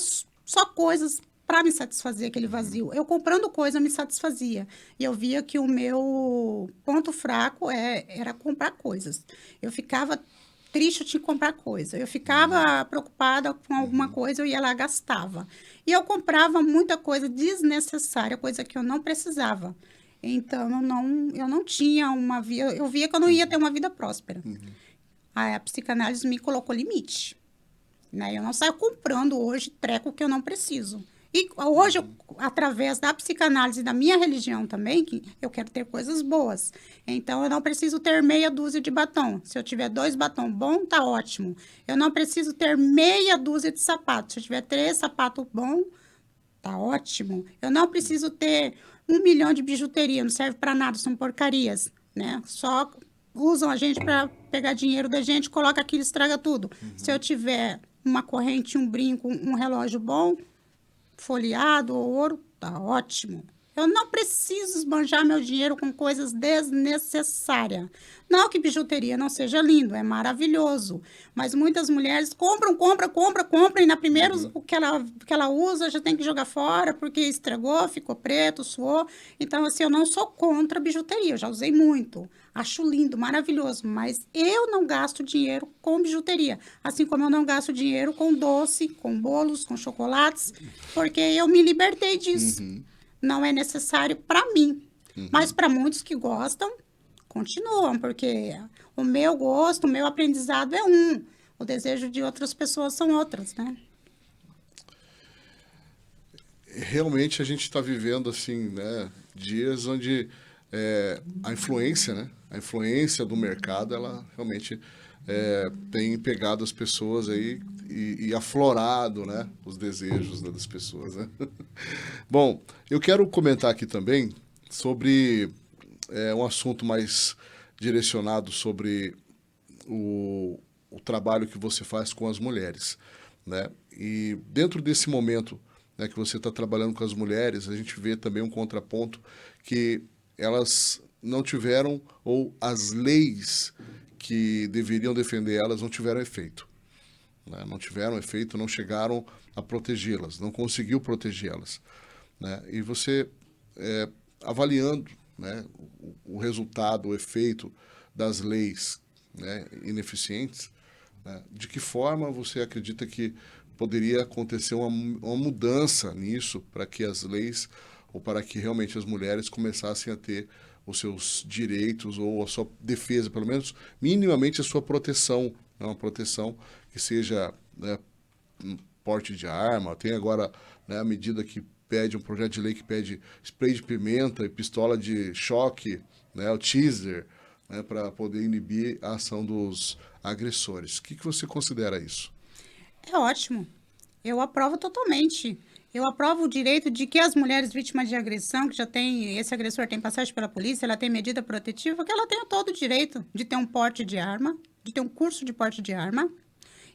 [SPEAKER 2] só coisas para me satisfazer aquele vazio. Eu comprando coisa me satisfazia. E eu via que o meu ponto fraco era comprar coisas. Eu ficava triste, eu tinha que comprar coisa. Eu ficava preocupada com alguma coisa, eu ia lá, gastava. E eu comprava muita coisa desnecessária, coisa que eu não precisava. Então, eu não tinha uma vida... Eu via que eu não ia ter uma vida próspera. A psicanálise me colocou limite, né? Eu não saio comprando hoje treco que eu não preciso. E hoje, através da psicanálise e da minha religião também, que eu quero ter coisas boas. Então, eu não preciso ter meia dúzia de batom. Se eu tiver 2 batom bom, tá ótimo. Eu não preciso ter meia dúzia de sapatos. Se eu tiver 3 sapatos bom, tá ótimo. Eu não preciso ter 1 milhão de bijuteria, não serve para nada, são porcarias, né? Só usam a gente para pegar dinheiro da gente, coloca aquilo, estraga tudo. Se eu tiver uma corrente, um brinco, um relógio bom, folheado ou ouro, tá ótimo. Eu não preciso esbanjar meu dinheiro com coisas desnecessárias. Não que bijuteria não seja lindo, é maravilhoso. Mas muitas mulheres compram, e na primeira o que ela usa já tem que jogar fora porque estragou, ficou preto, suou. Então, assim, eu não sou contra bijuteria, eu já usei muito. Acho lindo, maravilhoso, mas eu não gasto dinheiro com bijuteria. Assim como eu não gasto dinheiro com doce, com bolos, com chocolates, porque eu me libertei disso. Não é necessário para mim. Mas para muitos que gostam, continuam, porque o meu gosto, o meu aprendizado é um. O desejo de outras pessoas são outras, né?
[SPEAKER 1] Realmente a gente está vivendo assim, né, dias onde a influência, né, a influência do mercado, ela realmente tem pegado as pessoas aí e aflorado, né, os desejos das pessoas, né? Bom, eu quero comentar aqui também sobre um assunto mais direcionado sobre o trabalho que você faz com as mulheres, né? E dentro desse momento, né, que você está trabalhando com as mulheres, a gente vê também um contraponto que elas não tiveram, ou as leis que deveriam defender elas não tiveram efeito, né? Não tiveram efeito, não chegaram a protegê-las, não conseguiu protegê-las, né? E você, avaliando, né, o resultado, o efeito das leis, né, ineficientes, né, de que forma você acredita que poderia acontecer uma mudança nisso para que as leis, ou para que realmente as mulheres começassem a ter os seus direitos ou a sua defesa, pelo menos minimamente a sua proteção, né, uma proteção que seja, né, porte de arma. Tem agora, né, a medida que pede, um projeto de lei que pede spray de pimenta e pistola de choque, né, o teaser, né, para poder inibir a ação dos agressores. O que você considera isso?
[SPEAKER 2] É ótimo. Eu aprovo totalmente. Eu aprovo o direito de que as mulheres vítimas de agressão, que já tem, esse agressor tem passagem pela polícia, ela tem medida protetiva, que ela tenha todo o direito de ter um porte de arma, de ter um curso de porte de arma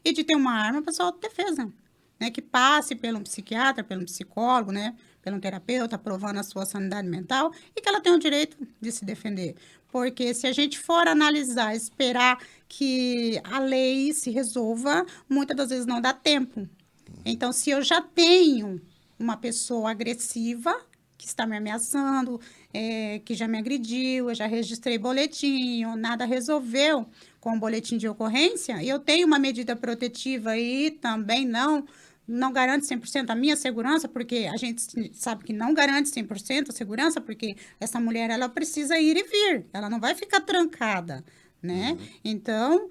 [SPEAKER 2] e de ter uma arma para sua autodefesa, né? Que passe pelo psiquiatra, pelo psicólogo, né? Pelo terapeuta, provando a sua sanidade mental e que ela tenha o direito de se defender. Porque se a gente for analisar, esperar que a lei se resolva, muitas das vezes não dá tempo. Então, se eu já tenho uma pessoa agressiva que está me ameaçando, que já me agrediu, eu já registrei boletim, nada resolveu com o boletim de ocorrência, e eu tenho uma medida protetiva e também não garante 100% a minha segurança, porque a gente sabe que não garante 100% a segurança, porque essa mulher, ela precisa ir e vir, ela não vai ficar trancada, né? Então,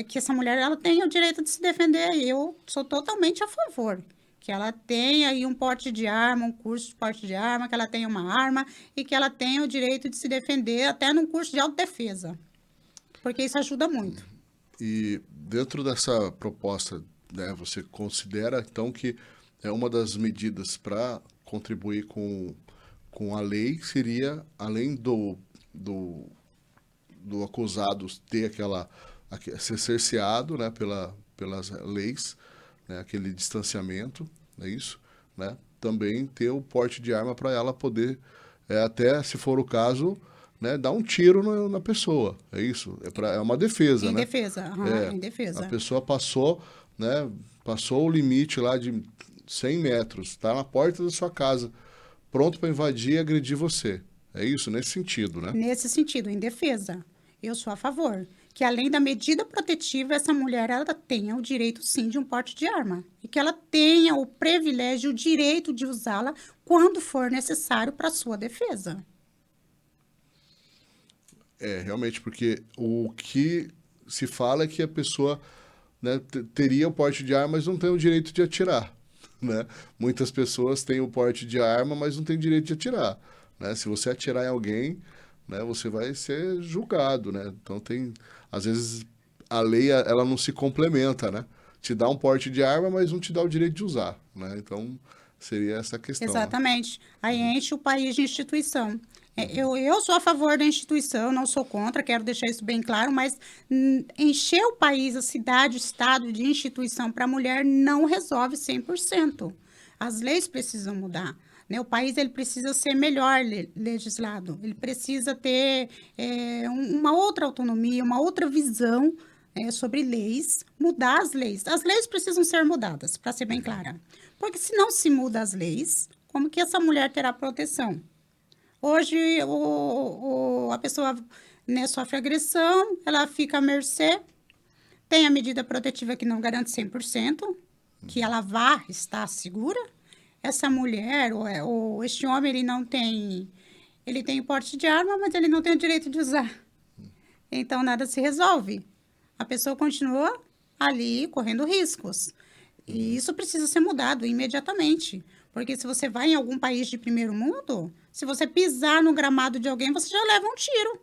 [SPEAKER 2] que essa mulher, ela tenha o direito de se defender, e eu sou totalmente a favor, que ela tenha aí um porte de arma, um curso de porte de arma, que ela tenha uma arma e que ela tenha o direito de se defender até num curso de autodefesa, porque isso ajuda muito.
[SPEAKER 1] E dentro dessa proposta, né, você considera, então, que uma das medidas para contribuir com a lei seria, além do acusado ter ser cerceado, né, pelas leis, né, aquele distanciamento, é isso, né, também ter o porte de arma para ela poder, até se for o caso, né, dar um tiro na pessoa, é isso, é uma defesa,
[SPEAKER 2] Em
[SPEAKER 1] né?
[SPEAKER 2] defesa, em defesa.
[SPEAKER 1] A pessoa passou, né, passou o limite lá de 100 metros, está na porta da sua casa, pronto para invadir e agredir você. É isso, nesse sentido, né?
[SPEAKER 2] Nesse sentido, em defesa, eu sou a favor que, além da medida protetiva, essa mulher, ela tenha o direito, sim, de um porte de arma. E que ela tenha o privilégio, o direito de usá-la quando for necessário para a sua defesa.
[SPEAKER 1] Realmente, porque o que se fala é que a pessoa, né, teria o porte de arma, mas não tem o direito de atirar, né? Muitas pessoas têm o porte de arma, mas não têm direito de atirar, né? Se você atirar em alguém, né, você vai ser julgado, né? Então às vezes a lei ela não se complementa, né? Te dá um porte de arma, mas não te dá o direito de usar, né? Então seria essa questão.
[SPEAKER 2] Exatamente. Aí enche o país de instituição. Eu sou a favor da instituição, não sou contra, quero deixar isso bem claro, mas encher o país, a cidade, o estado de instituição para a mulher não resolve 100%. As leis precisam mudar. Né? O país ele precisa ser melhor legislado, ele precisa ter uma outra autonomia, uma outra visão sobre leis, mudar as leis. As leis precisam ser mudadas, para ser bem clara. Porque se não se muda as leis, como que essa mulher terá proteção? Hoje, a pessoa, né, sofre agressão, ela fica à mercê, tem a medida protetiva que não garante 100%, que ela vá estar segura. Essa mulher, ou este homem, ele tem o porte de arma, mas ele não tem o direito de usar. Então, nada se resolve. A pessoa continua ali correndo riscos. E isso precisa ser mudado imediatamente. Porque se você vai em algum país de primeiro mundo, se você pisar no gramado de alguém, você já leva um tiro.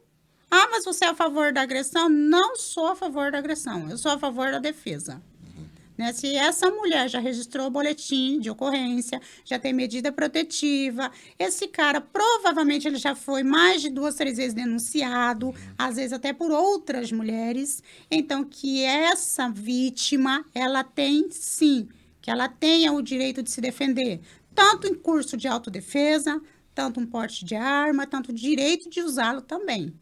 [SPEAKER 2] Ah, mas você é a favor da agressão? Não sou a favor da agressão, eu sou a favor da defesa. Né? Se essa mulher já registrou o boletim de ocorrência, já tem medida protetiva, esse cara provavelmente ele já foi mais de 2, 3 vezes denunciado, às vezes até por outras mulheres. Então, que essa vítima, ela tem sim, que ela tenha o direito de se defender, tanto em curso de autodefesa, tanto um porte de arma, tanto o direito de usá-lo também.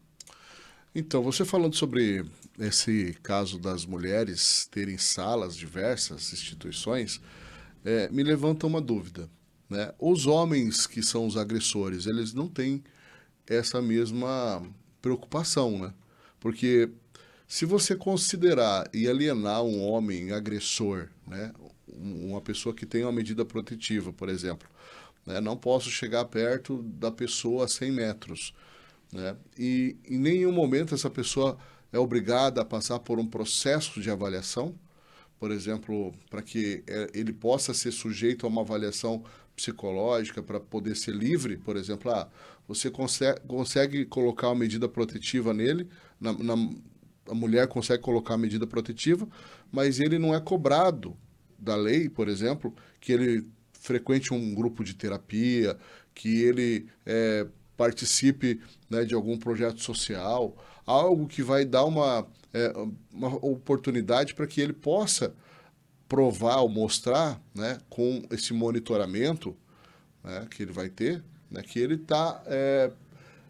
[SPEAKER 1] Então, você falando sobre esse caso das mulheres terem salas, diversas instituições, me levanta uma dúvida, né? Os homens que são os agressores, eles não têm essa mesma preocupação, né? Porque se você considerar e alienar um homem agressor, né? Uma pessoa que tem uma medida protetiva, por exemplo, né? Não posso chegar perto da pessoa a 100 metros, né? E em nenhum momento essa pessoa é obrigada a passar por um processo de avaliação, por exemplo, para que ele possa ser sujeito a uma avaliação psicológica para poder ser livre, por exemplo, você consegue colocar uma medida protetiva nele, a mulher consegue colocar a medida protetiva, mas ele não é cobrado da lei, por exemplo, que ele frequente um grupo de terapia, que ele participe, né, de algum projeto social, algo que vai dar uma oportunidade para que ele possa provar ou mostrar, né, com esse monitoramento, né, que ele vai ter, né, que ele está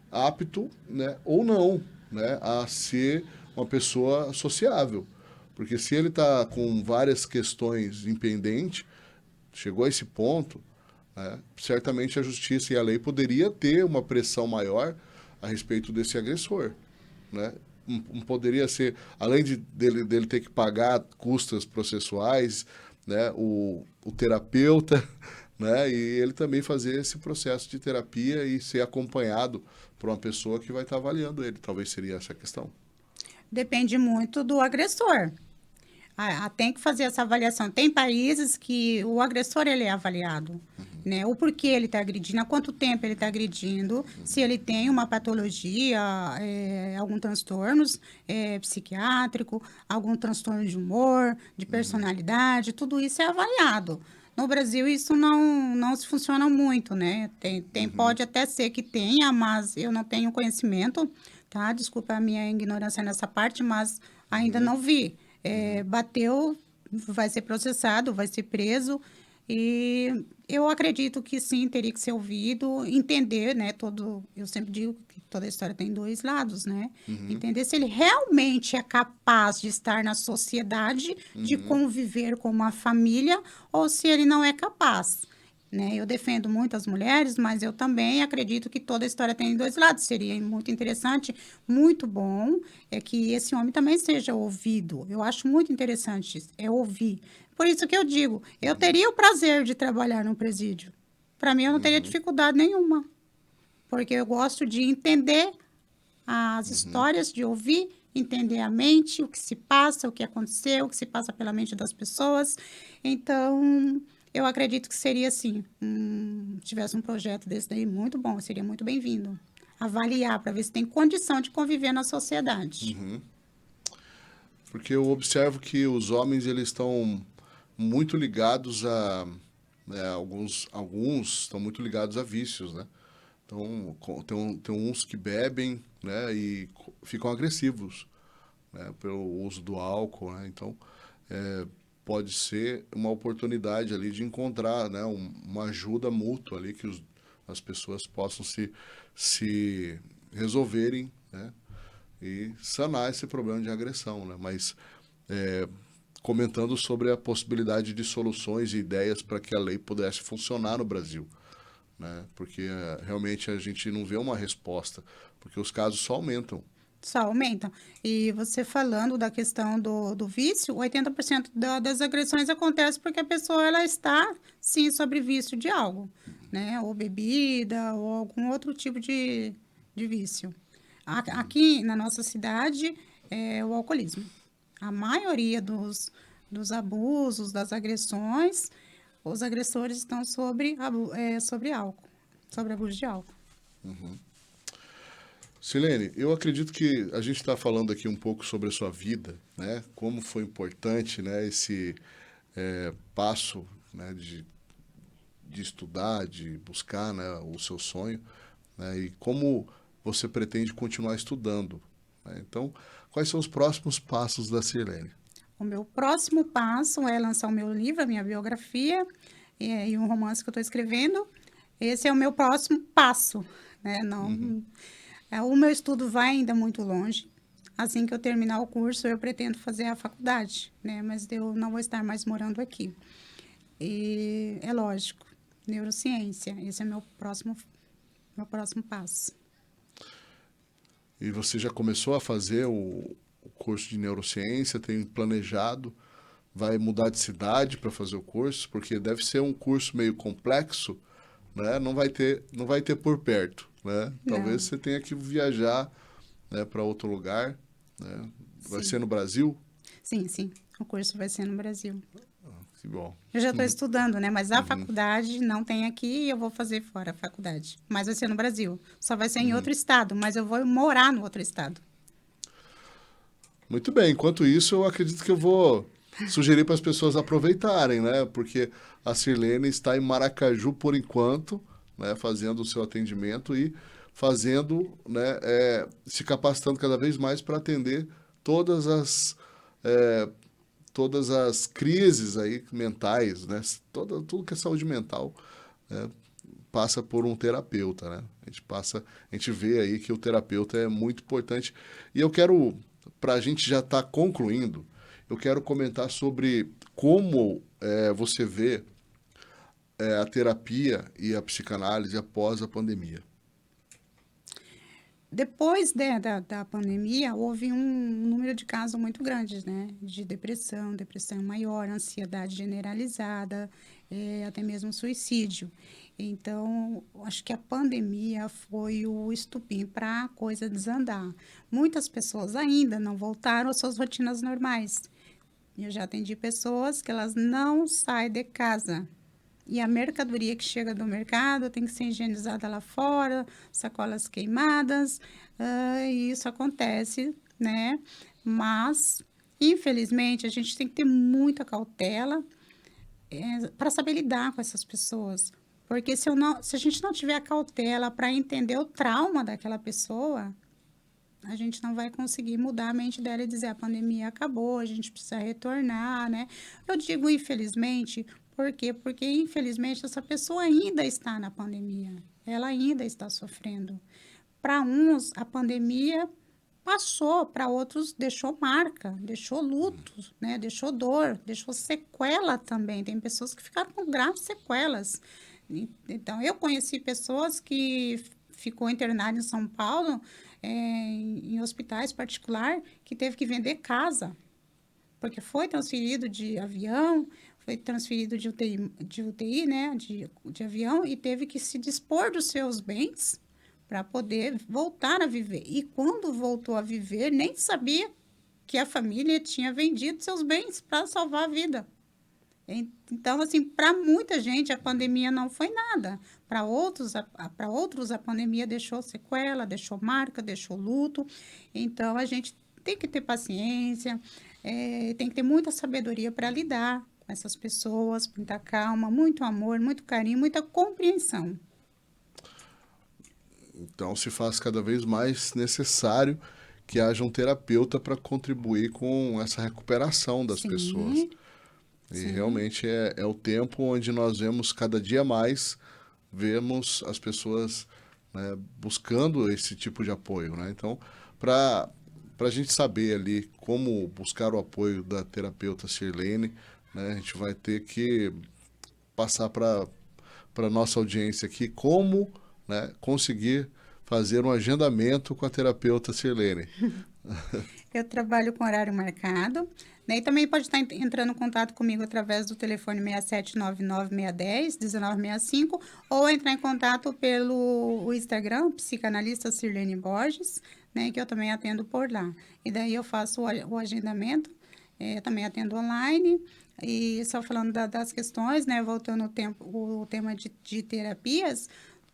[SPEAKER 1] apto, né, ou não, né, a ser uma pessoa sociável. Porque se ele está com várias questões impendentes, chegou a esse ponto, né, certamente a justiça e a lei poderia ter uma pressão maior a respeito desse agressor, né? Não poderia ser, além dele ter que pagar custas processuais, né, o terapeuta, né, e ele também fazer esse processo de terapia e ser acompanhado por uma pessoa que vai estar avaliando ele. Talvez seria essa a questão.
[SPEAKER 2] Depende muito do agressor. Tem que fazer essa avaliação. Tem países que o agressor ele é avaliado, né? O porquê ele está agredindo, há quanto tempo ele está agredindo, se ele tem uma patologia, algum transtornos psiquiátrico, algum transtorno de humor, de personalidade, tudo isso é avaliado. No Brasil, isso não se funciona muito, né? Pode até ser que tenha, mas eu não tenho conhecimento, tá? Desculpa a minha ignorância nessa parte, mas ainda não vi. Bateu, vai ser processado, vai ser preso, e eu acredito que sim, teria que ser ouvido, entender, né, eu sempre digo que toda história tem dois lados, né, entender se ele realmente é capaz de estar na sociedade, de conviver com uma família, ou se ele não é capaz. Né? Eu defendo muitas mulheres, mas eu também acredito que toda história tem dois lados. Seria muito interessante, muito bom, que esse homem também seja ouvido. Eu acho muito interessante ouvir. Por isso que eu digo, eu teria o prazer de trabalhar no presídio. Para mim, eu não teria dificuldade nenhuma, porque eu gosto de entender as histórias, de ouvir, entender a mente, o que se passa, o que aconteceu, o que se passa pela mente das pessoas. Então, eu acredito que seria assim, se tivesse um projeto desse daí, muito bom, seria muito bem-vindo. Avaliar para ver se tem condição de conviver na sociedade.
[SPEAKER 1] Porque eu observo que os homens eles estão muito ligados a, né, alguns estão muito ligados a vícios, né? Então, tem uns que bebem, né, e ficam agressivos, né, pelo uso do álcool, né? Então, pode ser uma oportunidade ali de encontrar, né, uma ajuda mútua ali que as pessoas possam se resolverem, né, e sanar esse problema de agressão, né? Mas comentando sobre a possibilidade de soluções e ideias para que a lei pudesse funcionar no Brasil, né? Porque realmente a gente não vê uma resposta, porque os casos só aumentam.
[SPEAKER 2] Só aumentam. E você falando da questão do vício, 80% das agressões acontece porque a pessoa ela está, sim, sobre vício de algo, né? Ou bebida, ou algum outro tipo de vício. Aqui na nossa cidade é o alcoolismo. A maioria dos abusos, das agressões, os agressores estão sobre álcool, sobre abuso de álcool.
[SPEAKER 1] Silene, eu acredito que a gente está falando aqui um pouco sobre a sua vida, né? Como foi importante, né, esse passo, né, de estudar, de buscar, né, o seu sonho, né, e como você pretende continuar estudando, né? Então, quais são os próximos passos da Silene?
[SPEAKER 2] O meu próximo passo é lançar o meu livro, a minha biografia e um romance que eu estou escrevendo. Esse é o meu próximo passo, né? Não, o meu estudo vai ainda muito longe. Assim que eu terminar o curso, eu pretendo fazer a faculdade, né? Mas eu não vou estar mais morando aqui. E é lógico, neurociência, esse é meu próximo passo.
[SPEAKER 1] E você já começou a fazer o curso de neurociência, tem planejado, vai mudar de cidade para fazer o curso, porque deve ser um curso meio complexo, né? Não vai ter por perto, né? Talvez
[SPEAKER 2] Não.
[SPEAKER 1] você tenha que viajar, né, para outro lugar, né? Vai
[SPEAKER 2] Sim.
[SPEAKER 1] ser no Brasil?
[SPEAKER 2] Sim, sim. O curso vai ser no Brasil.
[SPEAKER 1] Que bom.
[SPEAKER 2] Eu já estou estudando, né? Mas a faculdade não tem aqui e eu vou fazer fora a faculdade. Mas vai ser no Brasil. Só vai ser em outro estado, mas eu vou morar no outro estado.
[SPEAKER 1] Muito bem. Enquanto isso, eu acredito que eu vou sugerir para as pessoas aproveitarem, né? Porque a Sirlene está em Maracaju por enquanto, né? Fazendo o seu atendimento e fazendo, né? Se capacitando cada vez mais para atender todas as é, todas as crises aí mentais, né? Tudo que é saúde mental, né? Passa por um terapeuta, né? A gente vê aí que o terapeuta é muito importante. E eu quero, para a gente já estar concluindo, eu quero comentar sobre como você vê a terapia e a psicanálise após a pandemia.
[SPEAKER 2] Depois da pandemia, houve um número de casos muito grandes, né? De depressão maior, ansiedade generalizada, até mesmo suicídio. Então, acho que a pandemia foi o estupim para a coisa desandar. Muitas pessoas ainda não voltaram às suas rotinas normais. Eu já atendi pessoas que elas não saem de casa. E a mercadoria que chega do mercado tem que ser higienizada lá fora, sacolas queimadas, e isso acontece, né? Mas, infelizmente, a gente tem que ter muita cautela para saber lidar com essas pessoas. Porque se a gente não tiver a cautela para entender o trauma daquela pessoa, a gente não vai conseguir mudar a mente dela e dizer a pandemia acabou, a gente precisa retornar, né? Eu digo infelizmente, por quê? Porque infelizmente essa pessoa ainda está na pandemia, ela ainda está sofrendo. Para uns, a pandemia passou, para outros deixou marca, deixou luto, né? Deixou dor, deixou sequela também. Tem pessoas que ficaram com graves sequelas. Então, eu conheci pessoas que ficou internada em São Paulo, em hospitais particular, que teve que vender casa, porque foi transferido de avião, foi transferido de UTI, né, de avião, e teve que se dispor dos seus bens para poder voltar a viver. E quando voltou a viver, nem sabia que a família tinha vendido seus bens para salvar a vida. Então, assim, para muita gente a pandemia não foi nada. Para outros a pandemia deixou sequela, deixou marca, deixou luto. Então, a gente tem que ter paciência, tem que ter muita sabedoria para lidar com essas pessoas, muita calma, muito amor, muito carinho, muita compreensão.
[SPEAKER 1] Então, se faz cada vez mais necessário que haja um terapeuta para contribuir com essa recuperação das pessoas.
[SPEAKER 2] Sim,
[SPEAKER 1] E
[SPEAKER 2] sim.
[SPEAKER 1] realmente é o tempo onde nós vemos cada dia mais, vemos as pessoas, né, buscando esse tipo de apoio, né? Então, para a gente saber ali como buscar o apoio da terapeuta Sirlene, né, a gente vai ter que passar para a nossa audiência aqui como, né, conseguir fazer um agendamento com a terapeuta Sirlene.
[SPEAKER 2] Eu trabalho com horário marcado, né? E também pode estar entrando em contato comigo através do telefone 6799-610-1965 ou entrar em contato pelo Instagram, psicanalista Sirlene Borges, né? Que eu também atendo por lá. E daí eu faço o agendamento, eu também atendo online. E só falando das questões, né? Voltando o tema de terapias,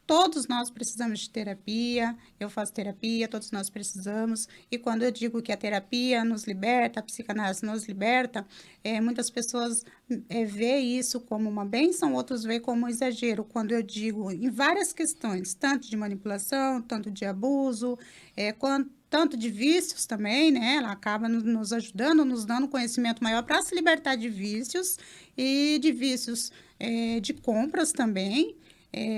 [SPEAKER 2] todos nós precisamos de terapia, eu faço terapia, todos nós precisamos. E quando eu digo que a terapia nos liberta, a psicanálise nos liberta, muitas pessoas vê isso como uma bênção, outros vê como um exagero. Quando eu digo em várias questões, tanto de manipulação, tanto de abuso, tanto de vícios também, né? Ela acaba nos ajudando, nos dando conhecimento maior para se libertar de vícios e de vícios de compras também.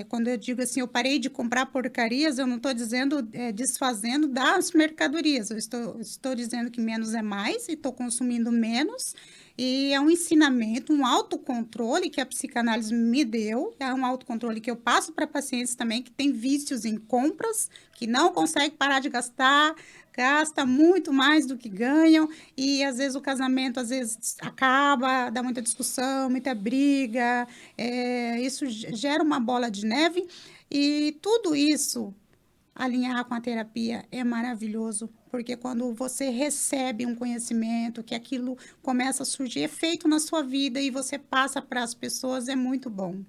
[SPEAKER 2] Quando eu digo assim, eu parei de comprar porcarias, eu não estou dizendo desfazendo das mercadorias, eu estou dizendo que menos é mais e estou consumindo menos. E é um ensinamento, um autocontrole que a psicanálise me deu, é um autocontrole que eu passo para pacientes também que têm vícios em compras, que não conseguem parar de gastar, gasta muito mais do que ganham, e às vezes o casamento às vezes acaba, dá muita discussão, muita briga, isso gera uma bola de neve, e tudo isso alinhar com a terapia é maravilhoso, porque quando você recebe um conhecimento, que aquilo começa a surgir efeito na sua vida e você passa para as pessoas, é muito bom.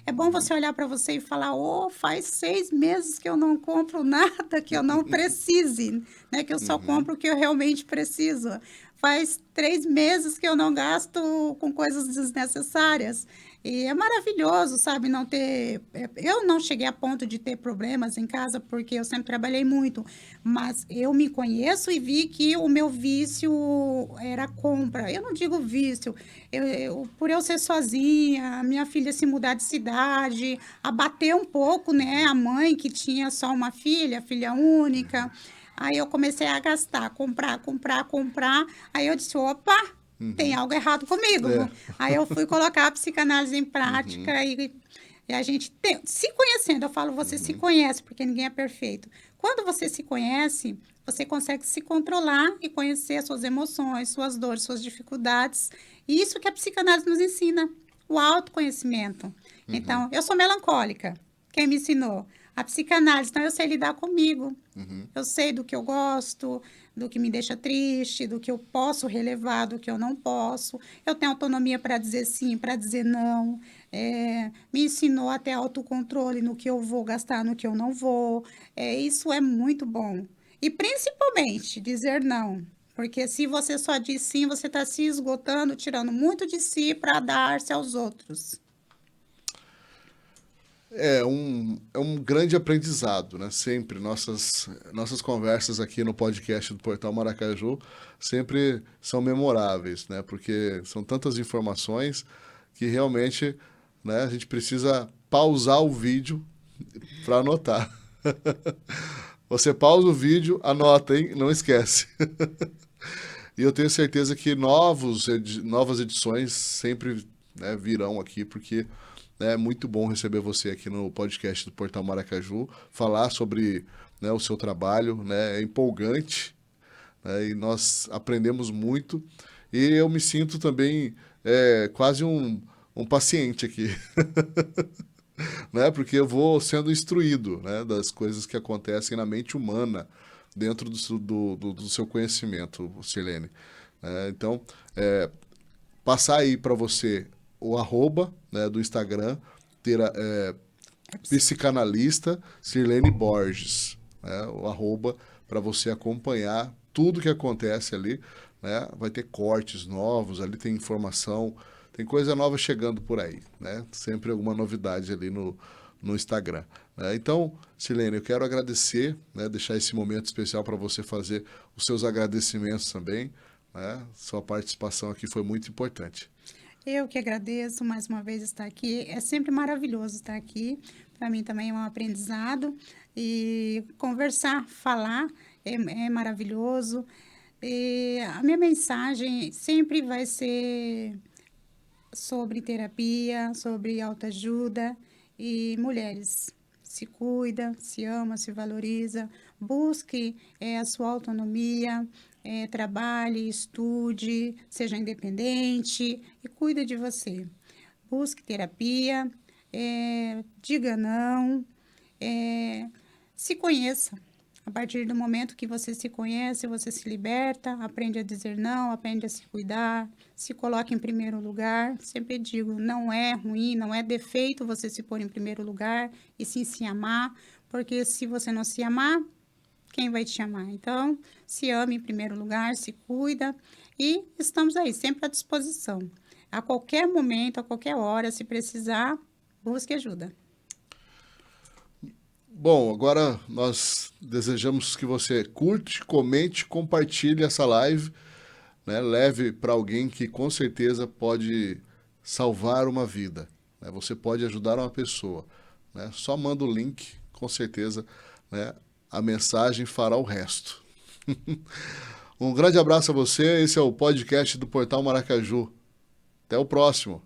[SPEAKER 2] É bom você olhar para você e falar, faz 6 meses que eu não compro nada que eu não precise, né? Que eu só compro o que eu realmente preciso. Faz 3 meses que eu não gasto com coisas desnecessárias. E é maravilhoso, sabe, não ter... Eu não cheguei a ponto de ter problemas em casa, porque eu sempre trabalhei muito, mas eu me conheço e vi que o meu vício era compra. Eu não digo vício, por eu ser sozinha, a minha filha se mudar de cidade, abater um pouco, né, a mãe que tinha só uma filha, filha única. Aí eu comecei a gastar, comprar, comprar, comprar. Aí eu disse, opa, tem algo errado comigo.
[SPEAKER 1] É.
[SPEAKER 2] Aí eu fui colocar a psicanálise em prática e a gente se conhecendo, eu falo, você se conhece, porque ninguém é perfeito. Quando você se conhece, você consegue se controlar e conhecer as suas emoções, suas dores, suas dificuldades. E isso que a psicanálise nos ensina, o autoconhecimento. Então, eu sou melancólica. Quem me ensinou? A psicanálise. Então, eu sei lidar comigo. Eu sei do que eu gosto, do que me deixa triste, do que eu posso relevar, do que eu não posso. Eu tenho autonomia para dizer sim, para dizer não. Me ensinou até autocontrole no que eu vou gastar, no que eu não vou. Isso é muito bom. E principalmente dizer não. Porque se você só diz sim, você está se esgotando, tirando muito de si para dar-se aos outros.
[SPEAKER 1] É um grande aprendizado, né? Sempre nossas conversas aqui no podcast do Portal Maracaju sempre são memoráveis, né? Porque são tantas informações que realmente, né, a gente precisa pausar o vídeo para anotar. Você pausa o vídeo, anota, hein? Não esquece. E eu tenho certeza que novas edições sempre, né, virão aqui, porque é muito bom receber você aqui no podcast do Portal Maracaju, falar sobre, né, o seu trabalho, né, é empolgante, né, e nós aprendemos muito. E eu me sinto também quase um paciente aqui, né, porque eu vou sendo instruído, né, das coisas que acontecem na mente humana dentro do seu conhecimento, Sirlene. Então, passar aí para você o arroba, né, do Instagram, psicanalista Sirlene Borges, né, o arroba para você acompanhar tudo que acontece ali, né, vai ter cortes novos, ali tem informação, tem coisa nova chegando por aí, né, sempre alguma novidade ali no Instagram. Né? Então, Sirlene, eu quero agradecer, né, deixar esse momento especial para você fazer os seus agradecimentos também, né, sua participação aqui foi muito importante.
[SPEAKER 2] Eu que agradeço mais uma vez estar aqui. É sempre maravilhoso estar aqui. Para mim também é um aprendizado. E conversar, falar é maravilhoso. E a minha mensagem sempre vai ser sobre terapia, sobre autoajuda e mulheres. Se cuida, se ama, se valoriza, busque a sua autonomia, trabalhe, estude, seja independente e cuide de você. Busque terapia, diga não, se conheça. A partir do momento que você se conhece, você se liberta, aprende a dizer não, aprende a se cuidar, se coloca em primeiro lugar. Sempre digo, não é ruim, não é defeito você se pôr em primeiro lugar e sim se amar, porque se você não se amar, quem vai te amar? Então, se ame em primeiro lugar, se cuida e estamos aí, sempre à disposição. A qualquer momento, a qualquer hora, se precisar, busque ajuda.
[SPEAKER 1] Bom, agora nós desejamos que você curte, comente, compartilhe essa live, né? Leve para alguém que com certeza pode salvar uma vida, né? Você pode ajudar uma pessoa, né? Só manda o link, com certeza, né, a mensagem fará o resto. Um grande abraço a você, esse é o podcast do Portal Maracaju. Até o próximo.